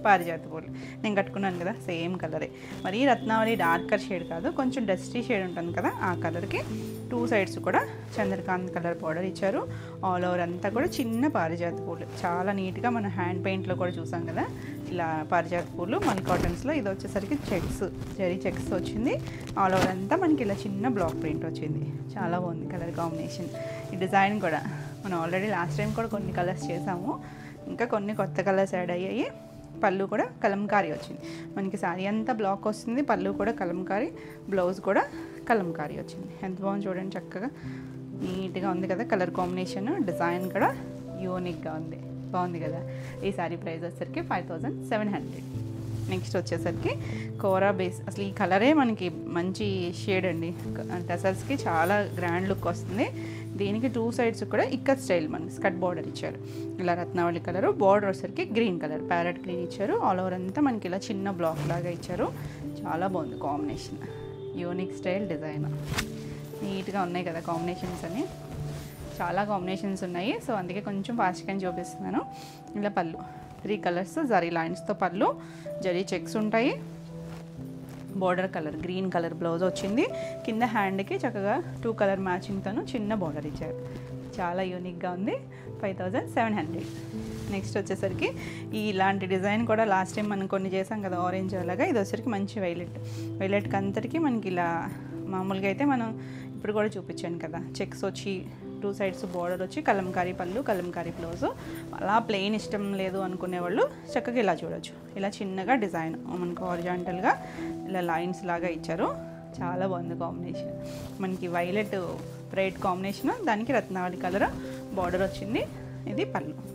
పారిజాత పూలు. నేను కట్టుకున్నాను కదా సేమ్ కలరే, మరి రత్నావళి డార్కర్ షేడ్ కాదు, కొంచెం డస్టీ షేడ్ ఉంటుంది కదా, ఆ కలర్కి 2 సైడ్స్ కూడా చంద్రకాంత్ కలర్ బార్డర్ ఇచ్చారు. ఆల్ ఓవర్ అంతా కూడా చిన్న పారిజాత పూలు, చాలా నీట్గా మన హ్యాండ్ పెయింట్లో కూడా చూసాం కదా ఇలా పారిజాత పూలు. మన కాటన్స్లో ఇది వచ్చేసరికి చెక్స్, జరీ చెక్స్ వచ్చింది. ఆల్ ఓవర్ అంతా మనకి ఇలా చిన్న బ్లాక్ ప్రింట్ వచ్చింది, చాలా బాగుంది కలర్ కాంబినేషన్. ఈ డిజైన్ కూడా మనం ఆల్రెడీ లాస్ట్ టైం కూడా కొన్ని కలర్స్ చేసాము, ఇంకా కొన్ని కొత్త కలర్స్ యాడ్ అయ్యాయి. పళ్ళు కూడా కలంకారీ వచ్చింది మనకి. శారీ అంతా బ్లాక్ వస్తుంది, పళ్ళు కూడా కలంకారీ, బ్లౌజ్ కూడా కలంకారీ వచ్చింది. ఎంత బాగుంది చూడండి, చక్కగా నీట్గా ఉంది కదా కలర్ కాంబినేషన్. డిజైన్ కూడా యూనిక్గా ఉంది, బాగుంది కదా. ఈ శారీ ప్రైస్ వచ్చేసరికి 5700. నెక్స్ట్ వచ్చేసరికి కోరా బేస్. అసలు ఈ కలరే మనకి మంచి షేడ్ అండి, టసల్స్కి చాలా గ్రాండ్ లుక్ వస్తుంది. దీనికి 2 సైడ్స్ కూడా ఇక్కత్ స్టైల్ మనకి స్కట్ బార్డర్ ఇచ్చారు. ఇలా రత్నావళి కలరు, బార్డర్ వచ్చేసరికి గ్రీన్ కలర్, ప్యారెట్ గ్రీన్ ఇచ్చారు. ఆల్ ఓవర్ అంతా మనకి ఇలా చిన్న బ్లాక్ లాగా ఇచ్చారు, చాలా బాగుంది కాంబినేషన్. యూనిక్ స్టైల్ డిజైన్, నీట్గా ఉన్నాయి కదా కాంబినేషన్స్ అని, చాలా కాంబినేషన్స్ ఉన్నాయి. సో అందుకే కొంచెం ఫాస్ట్గా చూపిస్తున్నాను. ఇలా పళ్ళు 3 కలర్స్ జరీ లైన్స్తో పళ్ళు, జరీ చెక్స్ ఉంటాయి. Border colour green colour blouse వచ్చింది. కింద హ్యాండ్కి చక్కగా 2 కలర్ మ్యాచింగ్తోను చిన్న బార్డర్ ఇచ్చారు, చాలా యూనిక్గా ఉంది. 5700. నెక్స్ట్ వచ్చేసరికి ఇలాంటి డిజైన్ కూడా లాస్ట్ టైం మనం కొన్ని చేసాం కదా ఆరెంజ్ అలాగా, ఇది వచ్చేసరికి మంచి వైలెట్కి అంతటికి మనకి ఇలా మామూలుగా అయితే మనం ఇప్పుడు కూడా చూపించాను కదా, చెక్స్ వచ్చి 2 సైడ్స్ బార్డర్ వచ్చి కలంకారీ పళ్ళు, కలంకారీ బ్లౌజు. అలా ప్లెయిన్ ఇష్టం లేదు అనుకునే వాళ్ళు చక్కగా ఇలా చూడొచ్చు. ఇలా చిన్నగా డిజైన్ మనకు హారిజాంటల్గా ఇలా లైన్స్ లాగా ఇచ్చారు, చాలా బాగుంది కాంబినేషన్. మనకి వైలెట్ బ్రైట్ కాంబినేషన్, దానికి రత్నావళి కలర్ బార్డర్ వచ్చింది. ఇది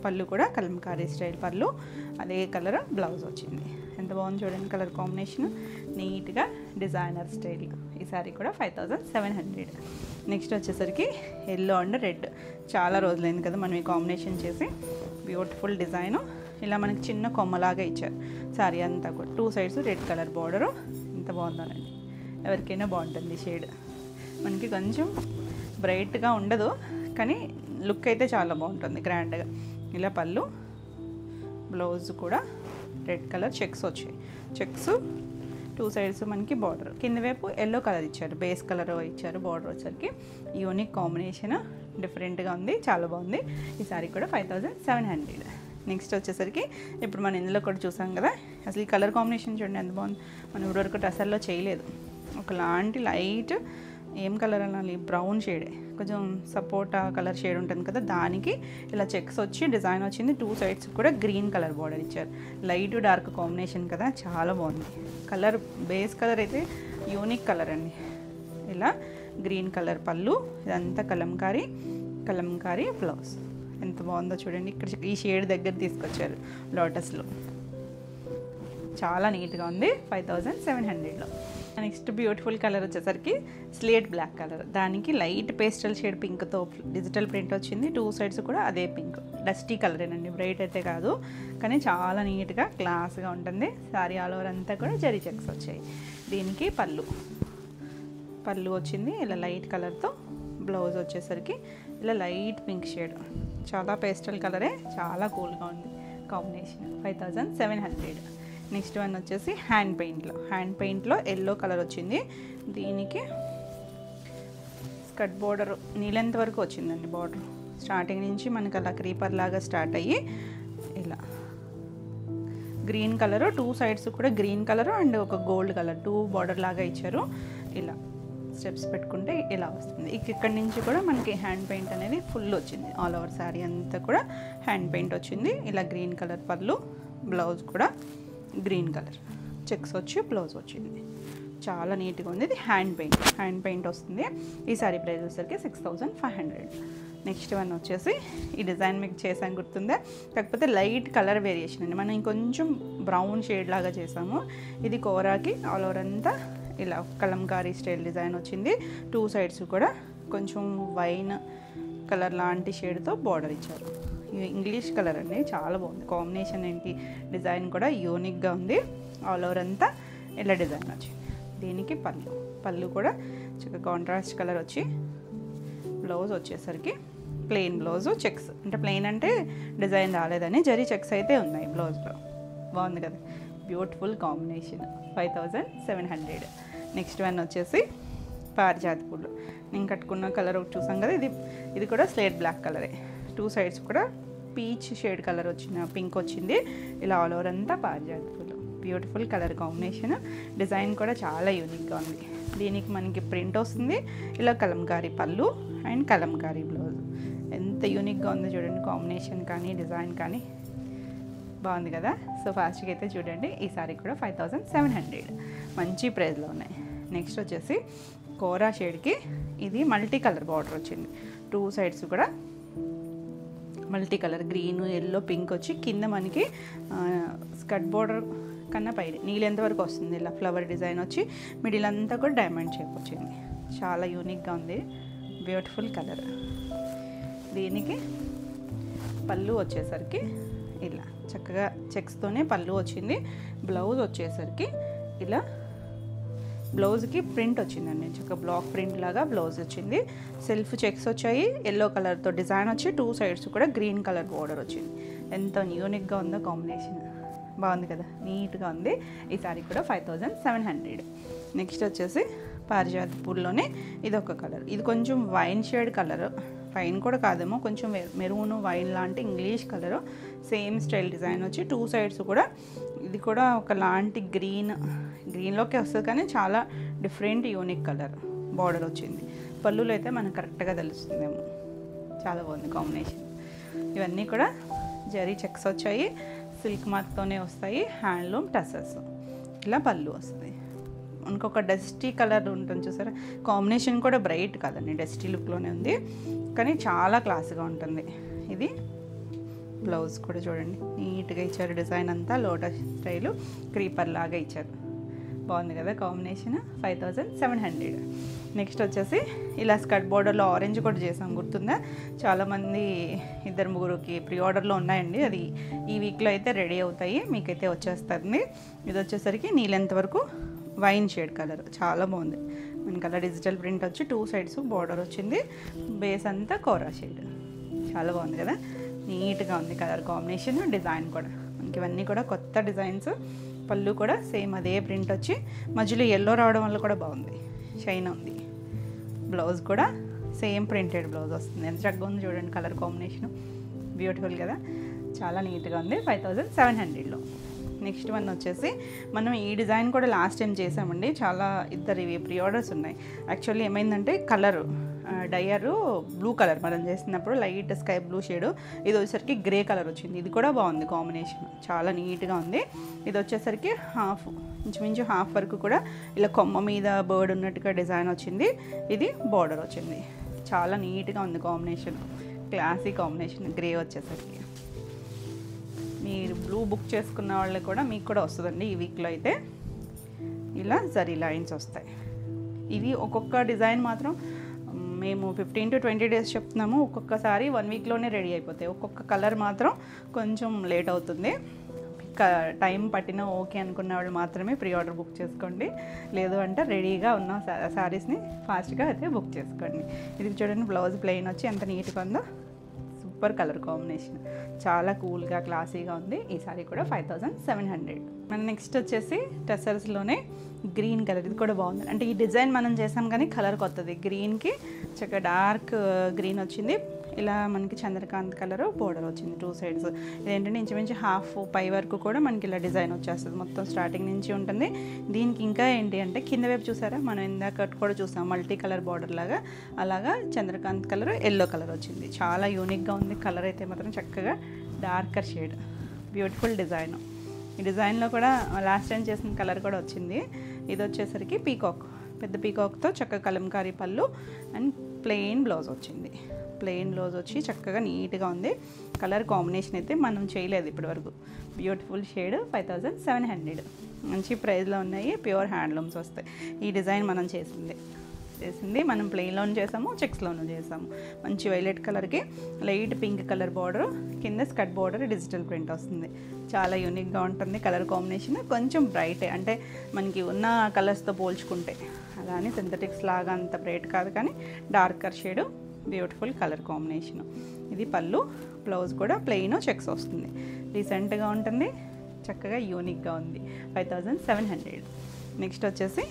పళ్ళు కూడా కలంకారీ స్టైల్ పళ్ళు, అదే కలర్ బ్లౌజ్ వచ్చింది. ఎంత బాగుంది చూడండి కలర్ కాంబినేషన్, నీట్గా డిజైనర్ స్టైల్. ఈ సారీ కూడా 5700. నెక్స్ట్ వచ్చేసరికి ఎల్లో అండ్ రెడ్. చాలా రోజులైంది కదా మనం ఈ కాంబినేషన్ చేసి. బ్యూటిఫుల్ డిజైను, ఇలా మనకి చిన్న కొమ్మలాగా ఇచ్చారు. సారీ అంతా కూడా 2 సైడ్స్ రెడ్ కలర్ బార్డరు. ఎంత బాగుందోనండి, ఎవరికైనా బాగుంటుంది షేడ్. మనకి కొంచెం బ్రైట్గా ఉండదు కానీ లుక్ అయితే చాలా బాగుంటుంది గ్రాండ్గా. ఇలా పళ్ళు, బ్లౌజ్ కూడా రెడ్ కలర్ చెక్స్ వచ్చాయి. చెక్స్ 2 సైడ్స్ మనకి బార్డర్, కింద వైపు ఎల్లో కలర్ ఇచ్చారు, బేస్ కలర్ ఇచ్చారు. బార్డర్ వచ్చేసరికి యూనిక్ కాంబినేషన్, డిఫరెంట్గా ఉంది, చాలా బాగుంది. ఈ సారీ కూడా 5700. నెక్స్ట్ వచ్చేసరికి ఇప్పుడు మనం ఇందులో కూడా చూసాం కదా, అసలు ఈ కలర్ కాంబినేషన్ చూడండి ఎంత బాగుంది. మనం ఇప్పటివరకు టసర్లో చేయలేదు. ఒకలాంటి లైట్ ఏం కలర్ అనాలి, బ్రౌన్ షేడే, కొంచెం సపోటా కలర్ షేడ్ ఉంటుంది కదా, దానికి ఇలా చెక్స్ వచ్చి డిజైన్ వచ్చింది. 2 సైడ్స్ కూడా గ్రీన్ కలర్ బార్డర్ ఇచ్చారు. లైట్ డార్క్ కాంబినేషన్ కదా, చాలా బాగుంది. కలర్ బేస్ కలర్ అయితే యూనిక్ కలర్ అండి. ఇలా గ్రీన్ కలర్ పళ్ళు, ఇదంతా కలంకారీ బ్లౌజ్. ఎంత బాగుందో చూడండి. ఇక్కడ ఈ షేడ్ దగ్గర తీసుకొచ్చారు లోటస్లో. చాలా నీట్గా ఉంది. 5700లో. నెక్స్ట్ బ్యూటిఫుల్ కలర్ వచ్చేసరికి స్లేట్ బ్లాక్ కలర్, దానికి లైట్ పేస్టల్ షేడ్ పింక్తో డిజిటల్ ప్రింట్ వచ్చింది. 2 సైడ్స్ కూడా అదే పింక్, డస్టీ కలరేనండి, బ్రైట్ అయితే కాదు, కానీ చాలా నీట్గా క్లాస్గా ఉంటుంది. సారీ ఆల్ ఓవర్ అంతా కూడా జరీ చెక్స్ వచ్చాయి. దీనికి పళ్ళు వచ్చింది ఇలా లైట్ కలర్తో. బ్లౌజ్ వచ్చేసరికి ఇలా లైట్ పింక్ షేడ్, చాలా పేస్టల్ కలరే, చాలా కూల్గా ఉంది కాంబినేషన్. 5700. నెక్స్ట్ వన్ వచ్చేసి హ్యాండ్ పెయింట్లో ఎల్లో కలర్ వచ్చింది. దీనికి స్కర్ట్ బోర్డర్ నీలెంత వరకు వచ్చిందండి. బార్డర్ స్టార్టింగ్ నుంచి మనకు అలా క్రీపర్ లాగా స్టార్ట్ అయ్యి ఇలా గ్రీన్ కలరు, 2 సైడ్స్ కూడా గ్రీన్ కలరు అండ్ ఒక గోల్డ్ కలర్ 2 బార్డర్ లాగా ఇచ్చారు. ఇలా స్టెప్స్ పెట్టుకుంటే ఇలా వస్తుంది. ఇక్కడి నుంచి కూడా మనకి హ్యాండ్ పెయింట్ అనేది ఫుల్ వచ్చింది. ఆల్ ఓవర్ శారీ అంతా కూడా హ్యాండ్ పెయింట్ వచ్చింది. ఇలా గ్రీన్ కలర్ పళ్ళు, బ్లౌజ్ కూడా గ్రీన్ కలర్ చెక్స్ వచ్చి బ్లౌజ్ వచ్చింది. చాలా నీట్గా ఉంది. ఇది హ్యాండ్ పెయింట్ వస్తుంది. ఈ సారీ ప్రైస్ వచ్చేసరికి 6500. నెక్స్ట్ వన్ వచ్చేసి ఈ డిజైన్ మీకు చేసాను గుర్తుందా, కాకపోతే లైట్ కలర్ వేరియేషన్ అండి. మనం ఇంకొంచెం బ్రౌన్ షేడ్ లాగా చేసాము. ఇది కోరాకి ఆల్ ఓవర్ అంతా ఇలా కలంకారీ స్టైల్ డిజైన్ వచ్చింది. 2 సైడ్స్ కూడా కొంచెం వైన్ కలర్ లాంటి షేడ్తో బార్డర్ ఇచ్చారు. ఇంగ్లీష్ కలర్ అండి, చాలా బాగుంది కాంబినేషన్. ఏంటి డిజైన్ కూడా యూనిక్గా ఉంది. ఆల్ ఓవర్ అంతా ఇలా డిజైన్ వచ్చింది. దీనికి పళ్ళు కూడా చక్కగా కాంట్రాస్ట్ కలర్ వచ్చి, బ్లౌజ్ వచ్చేసరికి ప్లెయిన్ బ్లౌజు చెక్స్, అంటే ప్లెయిన్ అంటే డిజైన్ రాలేదని జరీ చెక్స్ అయితే ఉన్నాయి బ్లౌజ్లో. బాగుంది కదా, బ్యూటిఫుల్ కాంబినేషన్. 5700. నెక్స్ట్ వన్ వచ్చేసి పారిజాతి పూలు. నేను కట్టుకున్న కలర్ చూసాం కదా, ఇది కూడా స్లేట్ బ్లాక్ కలరే. 2 సైడ్స్ కూడా పీచ్ షేడ్ కలర్ వచ్చిన పింక్ వచ్చింది. ఇలా ఆల్ ఓవర్ అంతా పారిజాతి పూలు. Beautiful colour combination. డిజైన్ కూడా చాలా యూనిక్గా ఉంది. దీనికి మనకి ప్రింట్ వస్తుంది. ఇలా కలంకారీ పళ్ళు అండ్ కలంకారీ బ్లౌజ్. ఎంత యూనిక్గా ఉందో చూడండి, కాంబినేషన్ కానీ డిజైన్ కానీ బాగుంది కదా. సో ఫాస్ట్గా అయితే చూడండి. ఈ సారీ కూడా 5700 మంచి ప్రైస్లో ఉన్నాయి. నెక్స్ట్ వచ్చేసి కోరా షేడ్కి ఇది మల్టీ కలర్ బార్డర్ వచ్చింది. 2 సైడ్స్ కూడా multi colour green, yellow, pink వచ్చి కింద మనకి స్కర్ట్ బార్డర్ కన్నా పై నీళ్ళెంత వరకు వస్తుంది. ఇలా ఫ్లవర్ డిజైన్ వచ్చి మిడిల్ అంతా కూడా డైమండ్ షేప్ వచ్చింది. చాలా యూనిక్గా ఉంది, బ్యూటిఫుల్ కలర్. దీనికి పళ్ళు వచ్చేసరికి ఇలా చక్కగా చెక్స్తోనే పళ్ళు వచ్చింది. బ్లౌజ్ వచ్చేసరికి ఇలా బ్లౌజ్కి ప్రింట్ వచ్చిందండి, చక్కగా బ్లాక్ ప్రింట్ లాగా బ్లౌజ్ వచ్చింది. సెల్ఫ్ చెక్స్ వచ్చాయి. ఎల్లో కలర్తో డిజైన్ వచ్చి 2 సైడ్స్ కూడా గ్రీన్ కలర్ బోర్డర్ వచ్చింది. ఎంత యూనిక్గా ఉందో కాంబినేషన్, బాగుంది కదా, నీట్గా ఉంది. ఈ సారీ కూడా 5700. నెక్స్ట్ వచ్చేసి పారిజాతి పూల్లోనే ఇది ఒక కలర్. ఇది కొంచెం వైన్ షేడ్ కలర్, వైన్ కూడా కాదేమో, కొంచెం మెరూన్ వైన్ లాంటి English colour. Same style design వచ్చి 2 సైడ్స్ కూడా ఇది కూడా ఒక లాంటి గ్రీన్లోకి వస్తుంది, కానీ చాలా డిఫరెంట్ యూనిక్ కలర్ బార్డర్ వచ్చింది. పళ్ళులో అయితే మనకు కరెక్ట్గా తెలుస్తుందేమో. చాలా బాగుంది కాంబినేషన్. ఇవన్నీ కూడా జరీ చెక్స్ వచ్చాయి. సిల్క్ మార్క్తోనే వస్తాయి. Handloom tussars. ఇలా పళ్ళు వస్తుంది. ఇంకొక డస్టీ కలర్ ఉంటుంది చూసారా, కాంబినేషన్ కూడా బ్రైట్ కాదండి, డస్టీ లుక్లోనే ఉంది, కానీ చాలా క్లాస్గా ఉంటుంది. ఇది బ్లౌజ్ కూడా చూడండి, నీట్గా ఇచ్చారు. డిజైన్ అంతా లోటస్ స్టైలు క్రీపర్ లాగా ఇచ్చారు. బాగుంది కదా కాంబినేషన్. 5700. నెక్స్ట్ వచ్చేసి ఇలా స్కర్ట్ బోర్డర్లో ఆరెంజ్ కూడా చేసాం, గుర్తుందా? చాలామంది 2-3కి ప్రీ ఆర్డర్లో ఉన్నాయండి. అది ఈ వీక్లో అయితే రెడీ అవుతాయి, మీకైతే వచ్చేస్తుంది. ఇది వచ్చేసరికి నీళ్ళెంత వరకు వైన్ షేడ్ కలర్, చాలా బాగుంది. మనకి అలా డిజిటల్ ప్రింట్ వచ్చి 2 సైడ్స్ బార్డర్ వచ్చింది. బేస్ అంతా కోరా షేడ్, చాలా బాగుంది కదా, నీట్గా ఉంది కలర్ కాంబినేషన్. డిజైన్ కూడా మనకి ఇవన్నీ కూడా కొత్త డిజైన్స్. పళ్ళు కూడా సేమ్ అదే ప్రింట్ వచ్చి మధ్యలో ఎల్లో రావడం వల్ల కూడా బాగుంది, షైన్ ఉంది. బ్లౌజ్ కూడా సేమ్ ప్రింటెడ్ బ్లౌజ్ వస్తుంది. ఎంత చక్కగా ఉంది చూడండి, కలర్ కాంబినేషన్ బ్యూటిఫుల్ కదా, చాలా నీట్గా ఉంది. 5700లో. నెక్స్ట్ వన్ వచ్చేసి మనం ఈ డిజైన్ కూడా లాస్ట్ టైం చేసామండి, చాలా ఇవి ప్రీ ఆర్డర్స్ ఉన్నాయి. యాక్చువల్లీ ఏమైందంటే కలరు డయరు బ్లూ కలర్ మనం చేసినప్పుడు లైట్ స్కై బ్లూ షేడ్, ఇది వచ్చేసరికి గ్రే కలర్ వచ్చింది. ఇది కూడా బాగుంది కాంబినేషన్, చాలా నీట్గా ఉంది. ఇది వచ్చేసరికి ఇంచుమించు హాఫ్ వరకు కూడా ఇలా కొమ్మ మీద బర్డ్ ఉన్నట్టుగా డిజైన్ వచ్చింది. ఇది బార్డర్ వచ్చింది, చాలా నీట్గా ఉంది కాంబినేషన్, క్లాసీ కాంబినేషన్. గ్రే వచ్చేసరికి మీరు బ్లూ బుక్ చేసుకున్న వాళ్ళు కూడా మీకు కూడా వస్తుందండి ఈ వీక్లో అయితే. ఇలా జరీ లైన్స్ వస్తాయి. ఇవి ఒక్కొక్క డిజైన్ మాత్రం మేము 15 to 20 days చెప్తున్నాము, ఒక్కొక్కసారి 1 weekలోనే రెడీ అయిపోతాయి. ఒక్కొక్క కలర్ మాత్రం కొంచెం లేట్ అవుతుంది. టైం పట్టినా ఓకే అనుకున్న వాళ్ళు మాత్రమే ప్రీ ఆర్డర్ బుక్ చేసుకోండి, లేదు అంటే రెడీగా ఉన్న శారీస్ని ఫాస్ట్గా అయితే బుక్ చేసుకోండి. ఇది చూడండి, బ్లౌజ్ ప్లెయిన్ వచ్చి ఎంత నీట్గా ఉందో, సూపర్ కలర్ కాంబినేషన్, చాలా కూల్గా క్లాసీగా ఉంది. ఈ సారీ కూడా 5700. మన నెక్స్ట్ వచ్చేసి టెసర్స్లోనే గ్రీన్ కలర్, ఇది కూడా బాగుంది. అంటే ఈ డిజైన్ మనం చేసాం కానీ కలర్ కొత్తది, గ్రీన్కి చక్కగా డార్క్ గ్రీన్ వచ్చింది. ఇలా మనకి చంద్రకాంత్ కలర్ బోర్డర్ వచ్చింది 2 sides. ఇదేంటంటే ఇంచుమించు హాఫ్ పై వరకు కూడా మనకి ఇలా డిజైన్ వచ్చేస్తుంది, మొత్తం స్టార్టింగ్ నుంచి ఉంటుంది. దీనికి ఇంకా ఏంటి అంటే కింద వైపు చూసారా, మనం ఇందాక కూడా చూసాం మల్టీ కలర్ బార్డర్ లాగా, అలాగా చంద్రకాంత్ కలర్ ఎల్లో కలర్ వచ్చింది. చాలా యూనిక్గా ఉంది. కలర్ అయితే మాత్రం చక్కగా డార్కర్ షేడ్, బ్యూటిఫుల్ డిజైన్. ఈ డిజైన్లో కూడా లాస్ట్ టైం చేసిన కలర్ కూడా వచ్చింది. ఇది వచ్చేసరికి పీకాక్, పెద్ద పీకాక్తో చక్కగా కలంకారీ పళ్ళు అండ్ ప్లెయిన్ బ్లౌజ్ వచ్చింది. ప్లెయిన్ బ్లౌజ్ వచ్చి చక్కగా నీట్గా ఉంది. కలర్ కాంబినేషన్ అయితే మనం చేయలేదు ఇప్పటివరకు. Beautiful shade, 5700. మంచి ప్రైస్లో ఉన్నాయి, ప్యూర్ హ్యాండ్లూమ్స్ వస్తాయి. ఈ డిజైన్ మనం చేసింది మనం ప్లెయిన్లోనూ చేసాము, చెక్స్లోనూ చేసాము. మంచి వైలెట్ కలర్కి లైట్ పింక్ కలర్ బార్డర్, కింద స్కట్ బార్డర్ డిజిటల్ ప్రింట్ వస్తుంది. చాలా యూనిక్గా ఉంటుంది కలర్ కాంబినేషన్. కొంచెం బ్రైట్, అంటే మనకి ఉన్న కలర్స్తో పోల్చుకుంటే అలా అని సింథటిక్స్ లాగా అంత బ్రైట్ కాదు, కానీ darker shade, beautiful colour combination. ఇది పళ్ళు, బ్లౌజ్ కూడా ప్లెయిన్ చెక్స్ వస్తుంది. రీసెంట్గా ఉంటుంది, చక్కగా యూనిక్గా ఉంది. 5700. నెక్స్ట్ వచ్చేసి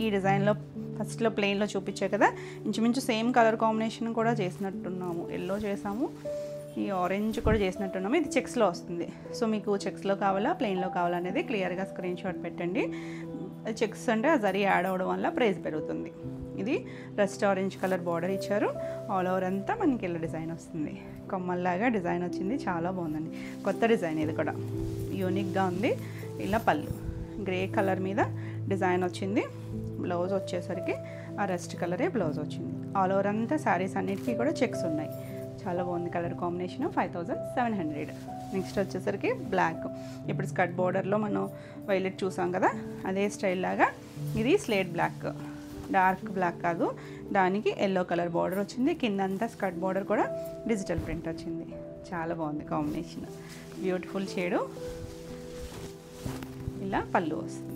ఈ డిజైన్లో ఫస్ట్లో ప్లెయిన్లో చూపించే కదా, ఇంచుమించు సేమ్ కలర్ కాంబినేషన్ కూడా చేసినట్టున్నాము. ఎల్లో చేసాము, ఈ ఆరెంజ్ కూడా చేసినట్టున్నాము. ఇది చెక్స్లో వస్తుంది. సో మీకు చెక్స్లో కావాలా ప్లెయిన్లో కావాలా అనేది క్లియర్గా స్క్రీన్ షాట్ పెట్టండి. చెక్స్ అంటే ఆ జరీ యాడ్ అవ్వడం వల్ల ప్రైస్ పెరుగుతుంది. ఇది రస్ట్ ఆరెంజ్ కలర్ బార్డర్ ఇచ్చారు, ఆల్ ఓవర్ అంతా మనకి ఇలా డిజైన్ వస్తుంది. కొమ్మల్లాగా డిజైన్ వచ్చింది, చాలా బాగుందండి. కొత్త డిజైన్, ఇది కూడా యూనిక్గా ఉంది. ఇలా పళ్ళు గ్రే కలర్ మీద డిజైన్ వచ్చింది. బ్లౌజ్ వచ్చేసరికి ఆ రస్ట్ కలరే బ్లౌజ్ వచ్చింది. ఆల్ ఓవర్ అంతా శారీస్ అన్నిటికీ కూడా చెక్స్ ఉన్నాయి. చాలా బాగుంది కలర్ కాంబినేషన్. 5700. నెక్స్ట్ వచ్చేసరికి బ్లాక్. ఇప్పుడు స్కర్ట్ బార్డర్లో మనం వైలెట్ చూసాం కదా, అదే స్టైల్ లాగా ఇది స్లేట్ బ్లాక్, డార్క్ బ్లాక్ కాదు, దానికి ఎల్లో కలర్ బార్డర్ వచ్చింది. కిందంతా స్కర్ట్ బార్డర్ కూడా డిజిటల్ ప్రింట్ వచ్చింది. చాలా బాగుంది కాంబినేషన్, బ్యూటిఫుల్ షేడు. ఇలా పళ్ళు వస్తుంది,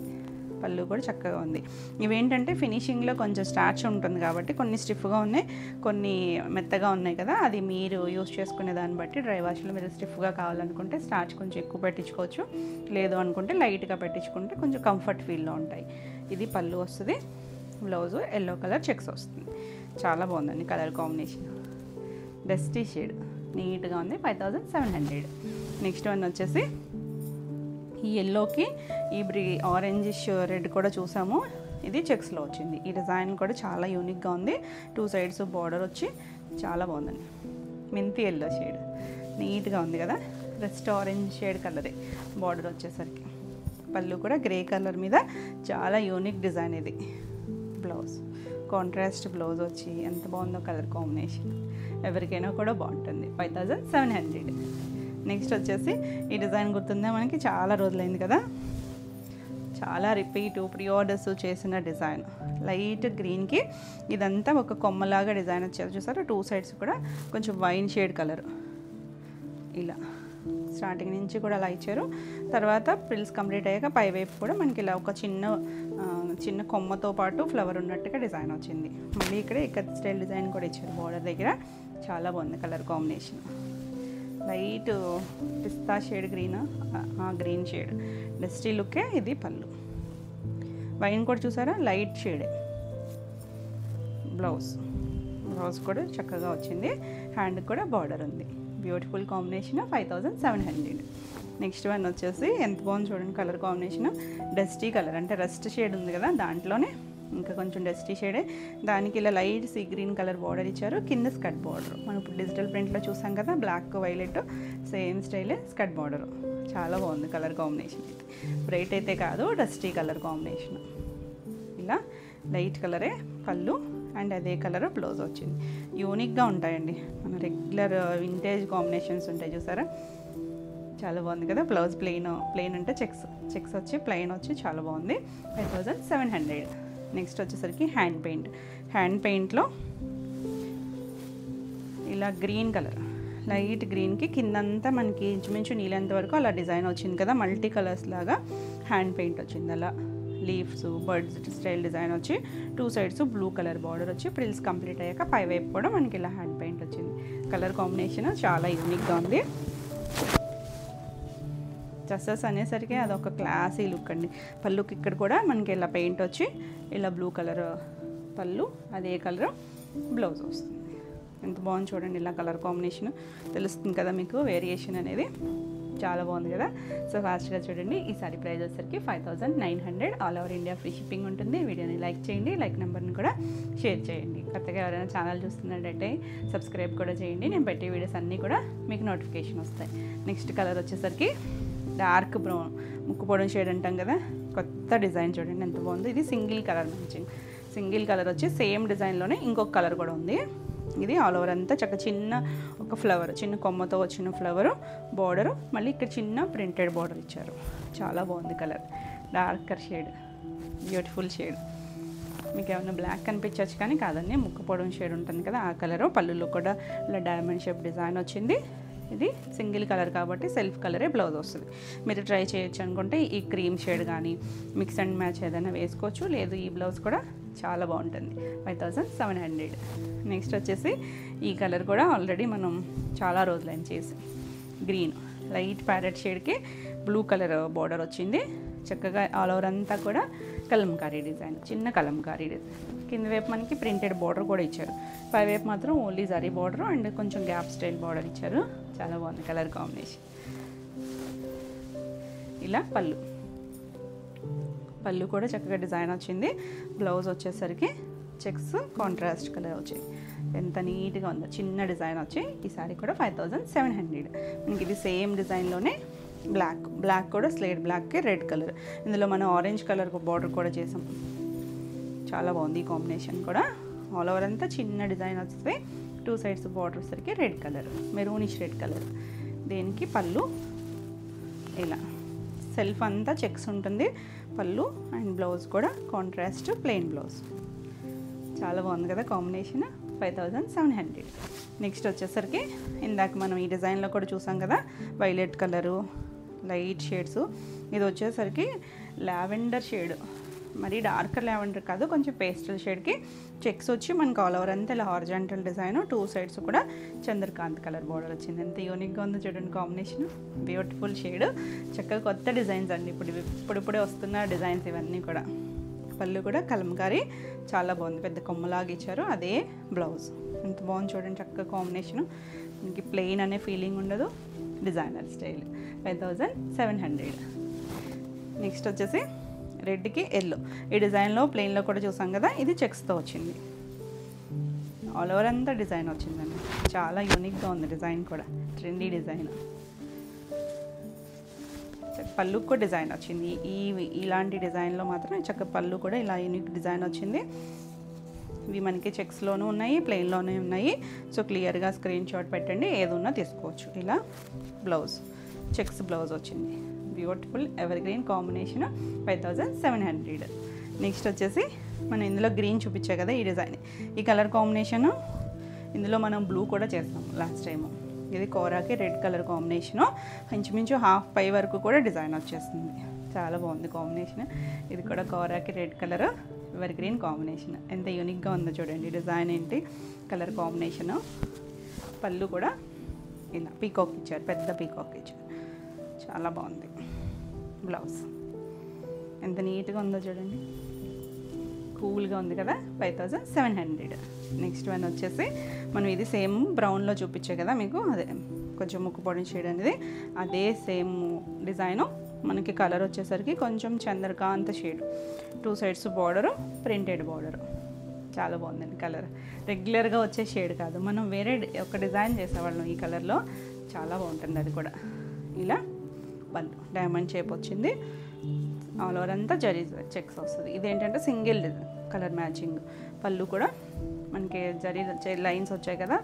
పళ్ళు కూడా చక్కగా ఉంది. ఇవేంటంటే ఫినిషింగ్లో కొంచెం స్టార్చ్ ఉంటుంది కాబట్టి కొన్ని స్టిఫ్గా ఉన్నాయి, కొన్ని మెత్తగా ఉన్నాయి కదా. అది మీరు యూస్ చేసుకునే దాన్ని బట్టి డ్రై వాష్లో మీరు స్టిఫ్గా కావాలనుకుంటే స్టార్చ్ కొంచెం ఎక్కువ పెట్టించుకోవచ్చు, లేదు అనుకుంటే లైట్గా పెట్టించుకుంటే కొంచెం కంఫర్ట్ ఫీల్లో ఉంటాయి. ఇది పళ్ళు వస్తుంది, బ్లౌజు ఎల్లో కలర్ చెక్స్ వస్తుంది. చాలా బాగుందండి కలర్ కాంబినేషన్, డస్టీ షేడ్, నీట్గా ఉంది. 5700. నెక్స్ట్ వన్ వచ్చేసి ఈ ఎల్లోకి ఈ ఆరెంజిష్ రెడ్ కూడా చూసాము. ఇది చెక్స్లో వచ్చింది. ఈ డిజైన్ కూడా చాలా యూనిక్గా ఉంది. 2 sides బార్డర్ వచ్చి చాలా బాగుందండి. మెంతి ఎల్లో షేడ్, నీట్గా ఉంది కదా. రెస్ట్ ఆరెంజ్ షేడ్ కలరే బార్డర్ వచ్చేసరికి. పళ్ళు కూడా గ్రే కలర్ మీద చాలా యూనిక్ డిజైన్. ఇది బ్లౌజ్, కాంట్రాస్ట్ బ్లౌజ్ వచ్చి ఎంత బాగుందో కలర్ కాంబినేషన్. ఎవరికైనా కూడా బాగుంటుంది. 5700. నెక్స్ట్ వచ్చేసి ఈ డిజైన్ గుర్తుందా మనకి, చాలా రోజులైంది కదా, చాలా రిపీట్ ప్రీ ఆర్డర్స్ చేసిన డిజైన్. లైట్ గ్రీన్కి ఇదంతా ఒక కొమ్మలాగా డిజైన్ వచ్చారు చూసారు. 2 sides కూడా కొంచెం వైన్ షేడ్ కలర్. ఇలా స్టార్టింగ్ నుంచి కూడా అలా ఇచ్చారు. తర్వాత ప్రిల్స్ కంప్లీట్ అయ్యాక పై వైపు కూడా మనకి ఇలా ఒక చిన్న కొమ్మతో పాటు ఫ్లవర్ ఉన్నట్టుగా డిజైన్ వచ్చింది. మళ్ళీ ఇక్కడ ఇక్కత్ స్టైల్ డిజైన్ కూడా ఇచ్చారు బార్డర్ దగ్గర. చాలా బాగుంది colour combination. Light pista shade green, green shade dusty లుక్కే. ఇది పళ్ళు, వైన్ కూడా చూసారా లైట్ షేడే. బ్లౌజ్ కూడా చక్కగా వచ్చింది. హ్యాండ్ కూడా బార్డర్ ఉంది. Beautiful combination. 5700. నెక్స్ట్ వన్ వచ్చేసి ఎంత బాగుంది చూడండి కలర్ కాంబినేషన్, డస్టీ కలర్ అంటే రస్ట్ షేడ్ ఉంది కదా దాంట్లోనే ఇంకా కొంచెం డస్టీ షేడే, దానికి ఇలా light sea green colour border ఇచ్చారు, కింద స్కర్ట్ బార్డర్. మనం ఇప్పుడు డిజిటల్ ప్రింట్లో చూసాం కదా బ్లాక్ వైలెట్ సేమ్ స్టైలే స్కర్ట్ బార్డర్. చాలా బాగుంది కలర్ కాంబినేషన్ అయితే, బ్రైట్ అయితే కాదు డస్టీ కలర్ కాంబినేషన్. ఇలా లైట్ కలరే పళ్ళు అండ్ అదే కలర్ బ్లౌజ్ వచ్చింది. యూనిక్గా ఉంటాయండి, మన రెగ్యులర్ వింటేజ్ కాంబినేషన్స్ ఉంటాయి చూసారా, చాలా బాగుంది కదా. బ్లౌజ్ ప్లెయిన్ అంటే చెక్స్ వచ్చి ప్లెయిన్ వచ్చి చాలా బాగుంది. 5700. నెక్స్ట్ వచ్చేసరికి హ్యాండ్ పెయింట్లో ఇలా గ్రీన్ కలర్, లైట్ గ్రీన్కి కిందంతా మనకి ఇంచుమించు నీళ్ళంత వరకు అలా డిజైన్ వచ్చింది కదా, మల్టీ కలర్స్ లాగా హ్యాండ్ పెయింట్ వచ్చింది. అలా లీవ్స్ బర్డ్స్ స్టైల్ డిజైన్ వచ్చి 2 సైడ్స్ బ్లూ కలర్ బార్డర్ వచ్చి ప్రిల్స్ కంప్లీట్ అయ్యాక పై వైపు కూడా మనకి ఇలా హ్యాండ్ పెయింట్ వచ్చింది. కలర్ కాంబినేషన్ చాలా యూనిక్గా ఉంది. డ్రెస్సెస్ అనేసరికి అదొక క్లాసీ లుక్ అండి. పళ్ళుకి ఇక్కడ కూడా మనకి ఇలా పెయింట్ వచ్చి ఇలా బ్లూ కలర్ పళ్ళు, అదే కలర్ బ్లౌజ్ వస్తుంది. ఎంత బాగుంది చూడండి, ఇలా కలర్ కాంబినేషన్ తెలుస్తుంది కదా మీకు వేరియేషన్ అనేది, చాలా బాగుంది కదా. సో ఫాస్ట్గా చూడండి. ఈ సారీ ప్రైస్ వచ్చేసరికి 5900. All over India free shipping ఉంటుంది. వీడియోని లైక్ చేయండి, లైక్ నెంబర్ని కూడా షేర్ చేయండి. కొత్తగా ఎవరైనా ఛానల్ చూస్తున్నట్టయితే సబ్స్క్రైబ్ కూడా చేయండి, నేను పెట్టే వీడియోస్ అన్నీ కూడా మీకు నోటిఫికేషన్ వస్తాయి. నెక్స్ట్ కలర్ వచ్చేసరికి డార్క్ బ్రౌన్ ముక్కు పొడవు షేడ్ అంటాం కదా, కొత్త డిజైన్ చూడండి ఎంత బాగుంది. ఇది single colour matching, single colour వచ్చి సేమ్ డిజైన్లోనే ఇంకొక కలర్ కూడా ఉంది. ఇది ఆల్ ఓవర్ అంతా చిన్న ఒక ఫ్లవర్, చిన్న కొమ్మతో వచ్చిన ఫ్లవరు బార్డరు, మళ్ళీ ఇక్కడ చిన్న ప్రింటెడ్ బార్డర్ ఇచ్చారు. చాలా బాగుంది colour, darker shade, beautiful shade. మీకు ఏమైనా బ్లాక్ కనిపించవచ్చు కానీ కాదండి, ముక్కు పొడవు షేడ్ ఉంటుంది కదా ఆ కలరు. పళ్ళులో కూడా ఇలా డైమండ్ షేప్ డిజైన్ వచ్చింది. ఇది సింగిల్ కలర్ కాబట్టి సెల్ఫ్ కలరే బ్లౌజ్ వస్తుంది. మీరు ట్రై చేయొచ్చు అనుకుంటే ఈ క్రీమ్ షేడ్ కానీ మిక్స్ అండ్ మ్యాచ్ ఏదైనా వేసుకోవచ్చు, లేదు ఈ బ్లౌజ్ కూడా చాలా బాగుంటుంది. 5700. నెక్స్ట్ వచ్చేసి ఈ కలర్ కూడా ఆల్రెడీ మనం చాలా రోజులైన చేసి గ్రీన్ లైట్ ప్యారెట్ షేడ్కి బ్లూ కలర్ బార్డర్ వచ్చింది. చక్కగా ఆల్ ఓవర్ అంతా కూడా కలంకారీ డిజైన్, చిన్న కలంకారీ డిజైన్. కింద వైపు మనకి ప్రింటెడ్ బార్డర్ కూడా ఇచ్చారు, పై వైపు మాత్రం ఓన్లీ జరీ బార్డర్ అండ్ కొంచెం గ్యాప్ స్టైల్ బార్డర్ ఇచ్చారు. చాలా బాగుంది కలర్ కాంబినేషన్. ఇలా పళ్ళు కూడా చక్కగా డిజైన్ వచ్చింది. బ్లౌజ్ వచ్చేసరికి చెక్స్ కాంట్రాస్ట్ కలర్ వచ్చింది. ఎంత నీట్గా ఉందో, చిన్న డిజైన్ వచ్చి ఈ సారీ కూడా 5700. మనకి ఇది సేమ్ డిజైన్లోనే బ్లాక్ కూడా స్లేట్ బ్లాక్కి రెడ్ కలర్, ఇందులో మనం ఆరెంజ్ కలర్ బార్డర్ కూడా చేసాం. చాలా బాగుంది ఈ కాంబినేషన్ కూడా. ఆల్ ఓవర్ అంతా చిన్న డిజైన్ వస్తే 2 సైడ్స్ బార్డర్ సరికి red colour, maroonish red colour. దీనికి పళ్ళు ఇలా సెల్ఫ్ అంతా చెక్స్ ఉంటుంది పళ్ళు, అండ్ బ్లౌజ్ కూడా కాంట్రాస్ట్ ప్లెయిన్ బ్లౌజ్. చాలా బాగుంది కదా కాంబినేషన్. 5700. నెక్స్ట్ వచ్చేసరికి ఇందాక మనం ఈ డిజైన్లో కూడా చూసాం కదా, వైలెట్ కలరు లైట్ షేడ్స్. ఇది వచ్చేసరికి లావెండర్ షేడ్, మరి డార్కర్ లావెండర్ కాదు, కొంచెం పేస్టల్ షేడ్కి చెక్స్ వచ్చి మనకు ఆల్ ఓవర్ అంతా ఇలా హారిజాంటల్ డిజైన్, 2 సైడ్స్ కూడా చంద్రకాంత్ కలర్ బార్డర్ వచ్చింది. ఎంత యూనిక్గా ఉందో చూడండి కాంబినేషన్, బ్యూటిఫుల్ షేడ్. చక్కగా కొత్త డిజైన్స్ అండి, ఇప్పుడిప్పుడే వస్తున్న డిజైన్స్ ఇవన్నీ కూడా. పళ్ళు కూడా కలంకారీ చాలా బాగుంది, పెద్ద కొమ్మలాగా ఇచ్చారు, అదే బ్లౌజ్. ఎంత బాగుంది చూడండి చక్కగా కాంబినేషను. మనకి ప్లెయిన్ అనే ఫీలింగ్ ఉండదు, డిజైనర్ స్టైల్. 5700. నెక్స్ట్ వచ్చేసి రెడ్కి ఎల్లో. ఈ డిజైన్లో ప్లెయిన్లో కూడా చూసాం కదా, ఇది చెక్స్తో వచ్చింది. ఆల్ ఓవర్ అంతా డిజైన్ వచ్చిందండి, చాలా యూనిక్గా ఉంది డిజైన్ కూడా, ట్రెండీ డిజైన్. పళ్ళు కూడా డిజైన్ వచ్చింది. ఇలాంటి డిజైన్లో మాత్రం చక్కగా పళ్ళు కూడా ఇలా యూనిక్ డిజైన్ వచ్చింది. ఇవి మనకి చెక్స్లోనూ ఉన్నాయి, ప్లెయిన్లోనే ఉన్నాయి. సో క్లియర్గా స్క్రీన్ షాట్ పెట్టండి, ఏది ఉన్నా తీసుకోవచ్చు. ఇలా బ్లౌజ్ చెక్స్ బ్లౌజ్ వచ్చింది, beautiful ever green combination. 5700. Next వచ్చేసి మనం ఇందులో గ్రీన్ చూపించే కదా ఈ డిజైన్, ఈ కలర్ కాంబినేషను. ఇందులో మనం బ్లూ కూడా చేస్తాం లాస్ట్ టైము. ఇది కోరాకి రెడ్ కలర్ కాంబినేషను, ఇంచుమించు హాఫ్ పై వరకు కూడా డిజైన్ వచ్చేస్తుంది. చాలా బాగుంది కాంబినేషన్. ఇది కూడా కోరాకి red colour evergreen combination. ఎంత యూనిక్గా ఉందో చూడండి డిజైన్ ఏంటి, కలర్ కాంబినేషను. పళ్ళు కూడా ఇలా పీకాక్ ఇచ్చారు, పెద్ద పీకాక్ ఇచ్చారు, చాలా బాగుంది. బ్లౌజ్ ఎంత నీట్గా ఉందో చూడండి, కూల్గా ఉంది కదా. 5700. నెక్స్ట్ వన్ వచ్చేసి మనం ఇది సేమ్ బ్రౌన్లో చూపించే కదా మీకు, అదే కొంచెం ముక్కుపొడి షేడ్ అనేది అదే సేమ్ డిజైను. మనకి కలర్ వచ్చేసరికి కొంచెం Chandrakanta shade, 2 sides border, printed border. చాలా బాగుందండి కలర్. రెగ్యులర్గా వచ్చే షేడ్ కాదు, మనం వేరే ఒక డిజైన్ చేసేవాళ్ళం ఈ కలర్లో. చాలా బాగుంటుంది అది కూడా. ఇలా పళ్ళు డైమండ్ షేప్ వచ్చింది, ఆల్ ఓవర్ అంతా జరీ చెక్స్ వస్తుంది. ఇదేంటంటే సింగిల్ కలర్ మ్యాచింగ్. పళ్ళు కూడా మనకి జరీ లైన్స్ వచ్చాయి కదా,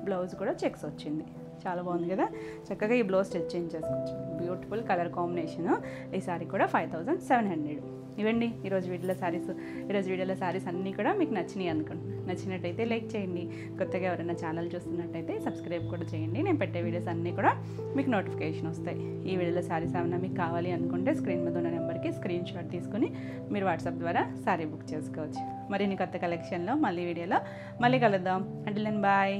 బ్లౌజ్ కూడా చెక్స్ వచ్చింది. చాలా బాగుంది కదా. చక్కగా ఈ బ్లౌజ్ స్టిచ్ చేసుకోవచ్చు. Beautiful colour combination. ఈ సారీ కూడా 5700. ఇవండి ఈరోజు వీడియోలో శారీస్ అన్నీ కూడా మీకు నచ్చినాయి అనుకుంటున్నాను. నచ్చినట్టయితే లైక్ చేయండి. కొత్తగా ఎవరైనా ఛానల్ చూస్తున్నట్టయితే సబ్స్క్రైబ్ కూడా చేయండి. నేను పెట్టే వీడియోస్ అన్నీ కూడా మీకు నోటిఫికేషన్ వస్తాయి. ఈ వీడియోలో శారీస్ ఏమైనా మీకు కావాలి అనుకుంటే స్క్రీన్ మీద ఉన్న నెంబర్కి స్క్రీన్ షాట్ తీసుకుని మీరు వాట్సాప్ ద్వారా శారీ బుక్ చేసుకోవచ్చు. మరిన్ని కొత్త కలెక్షన్లో వీడియోలో మళ్ళీ కలుద్దాం. Until then bye.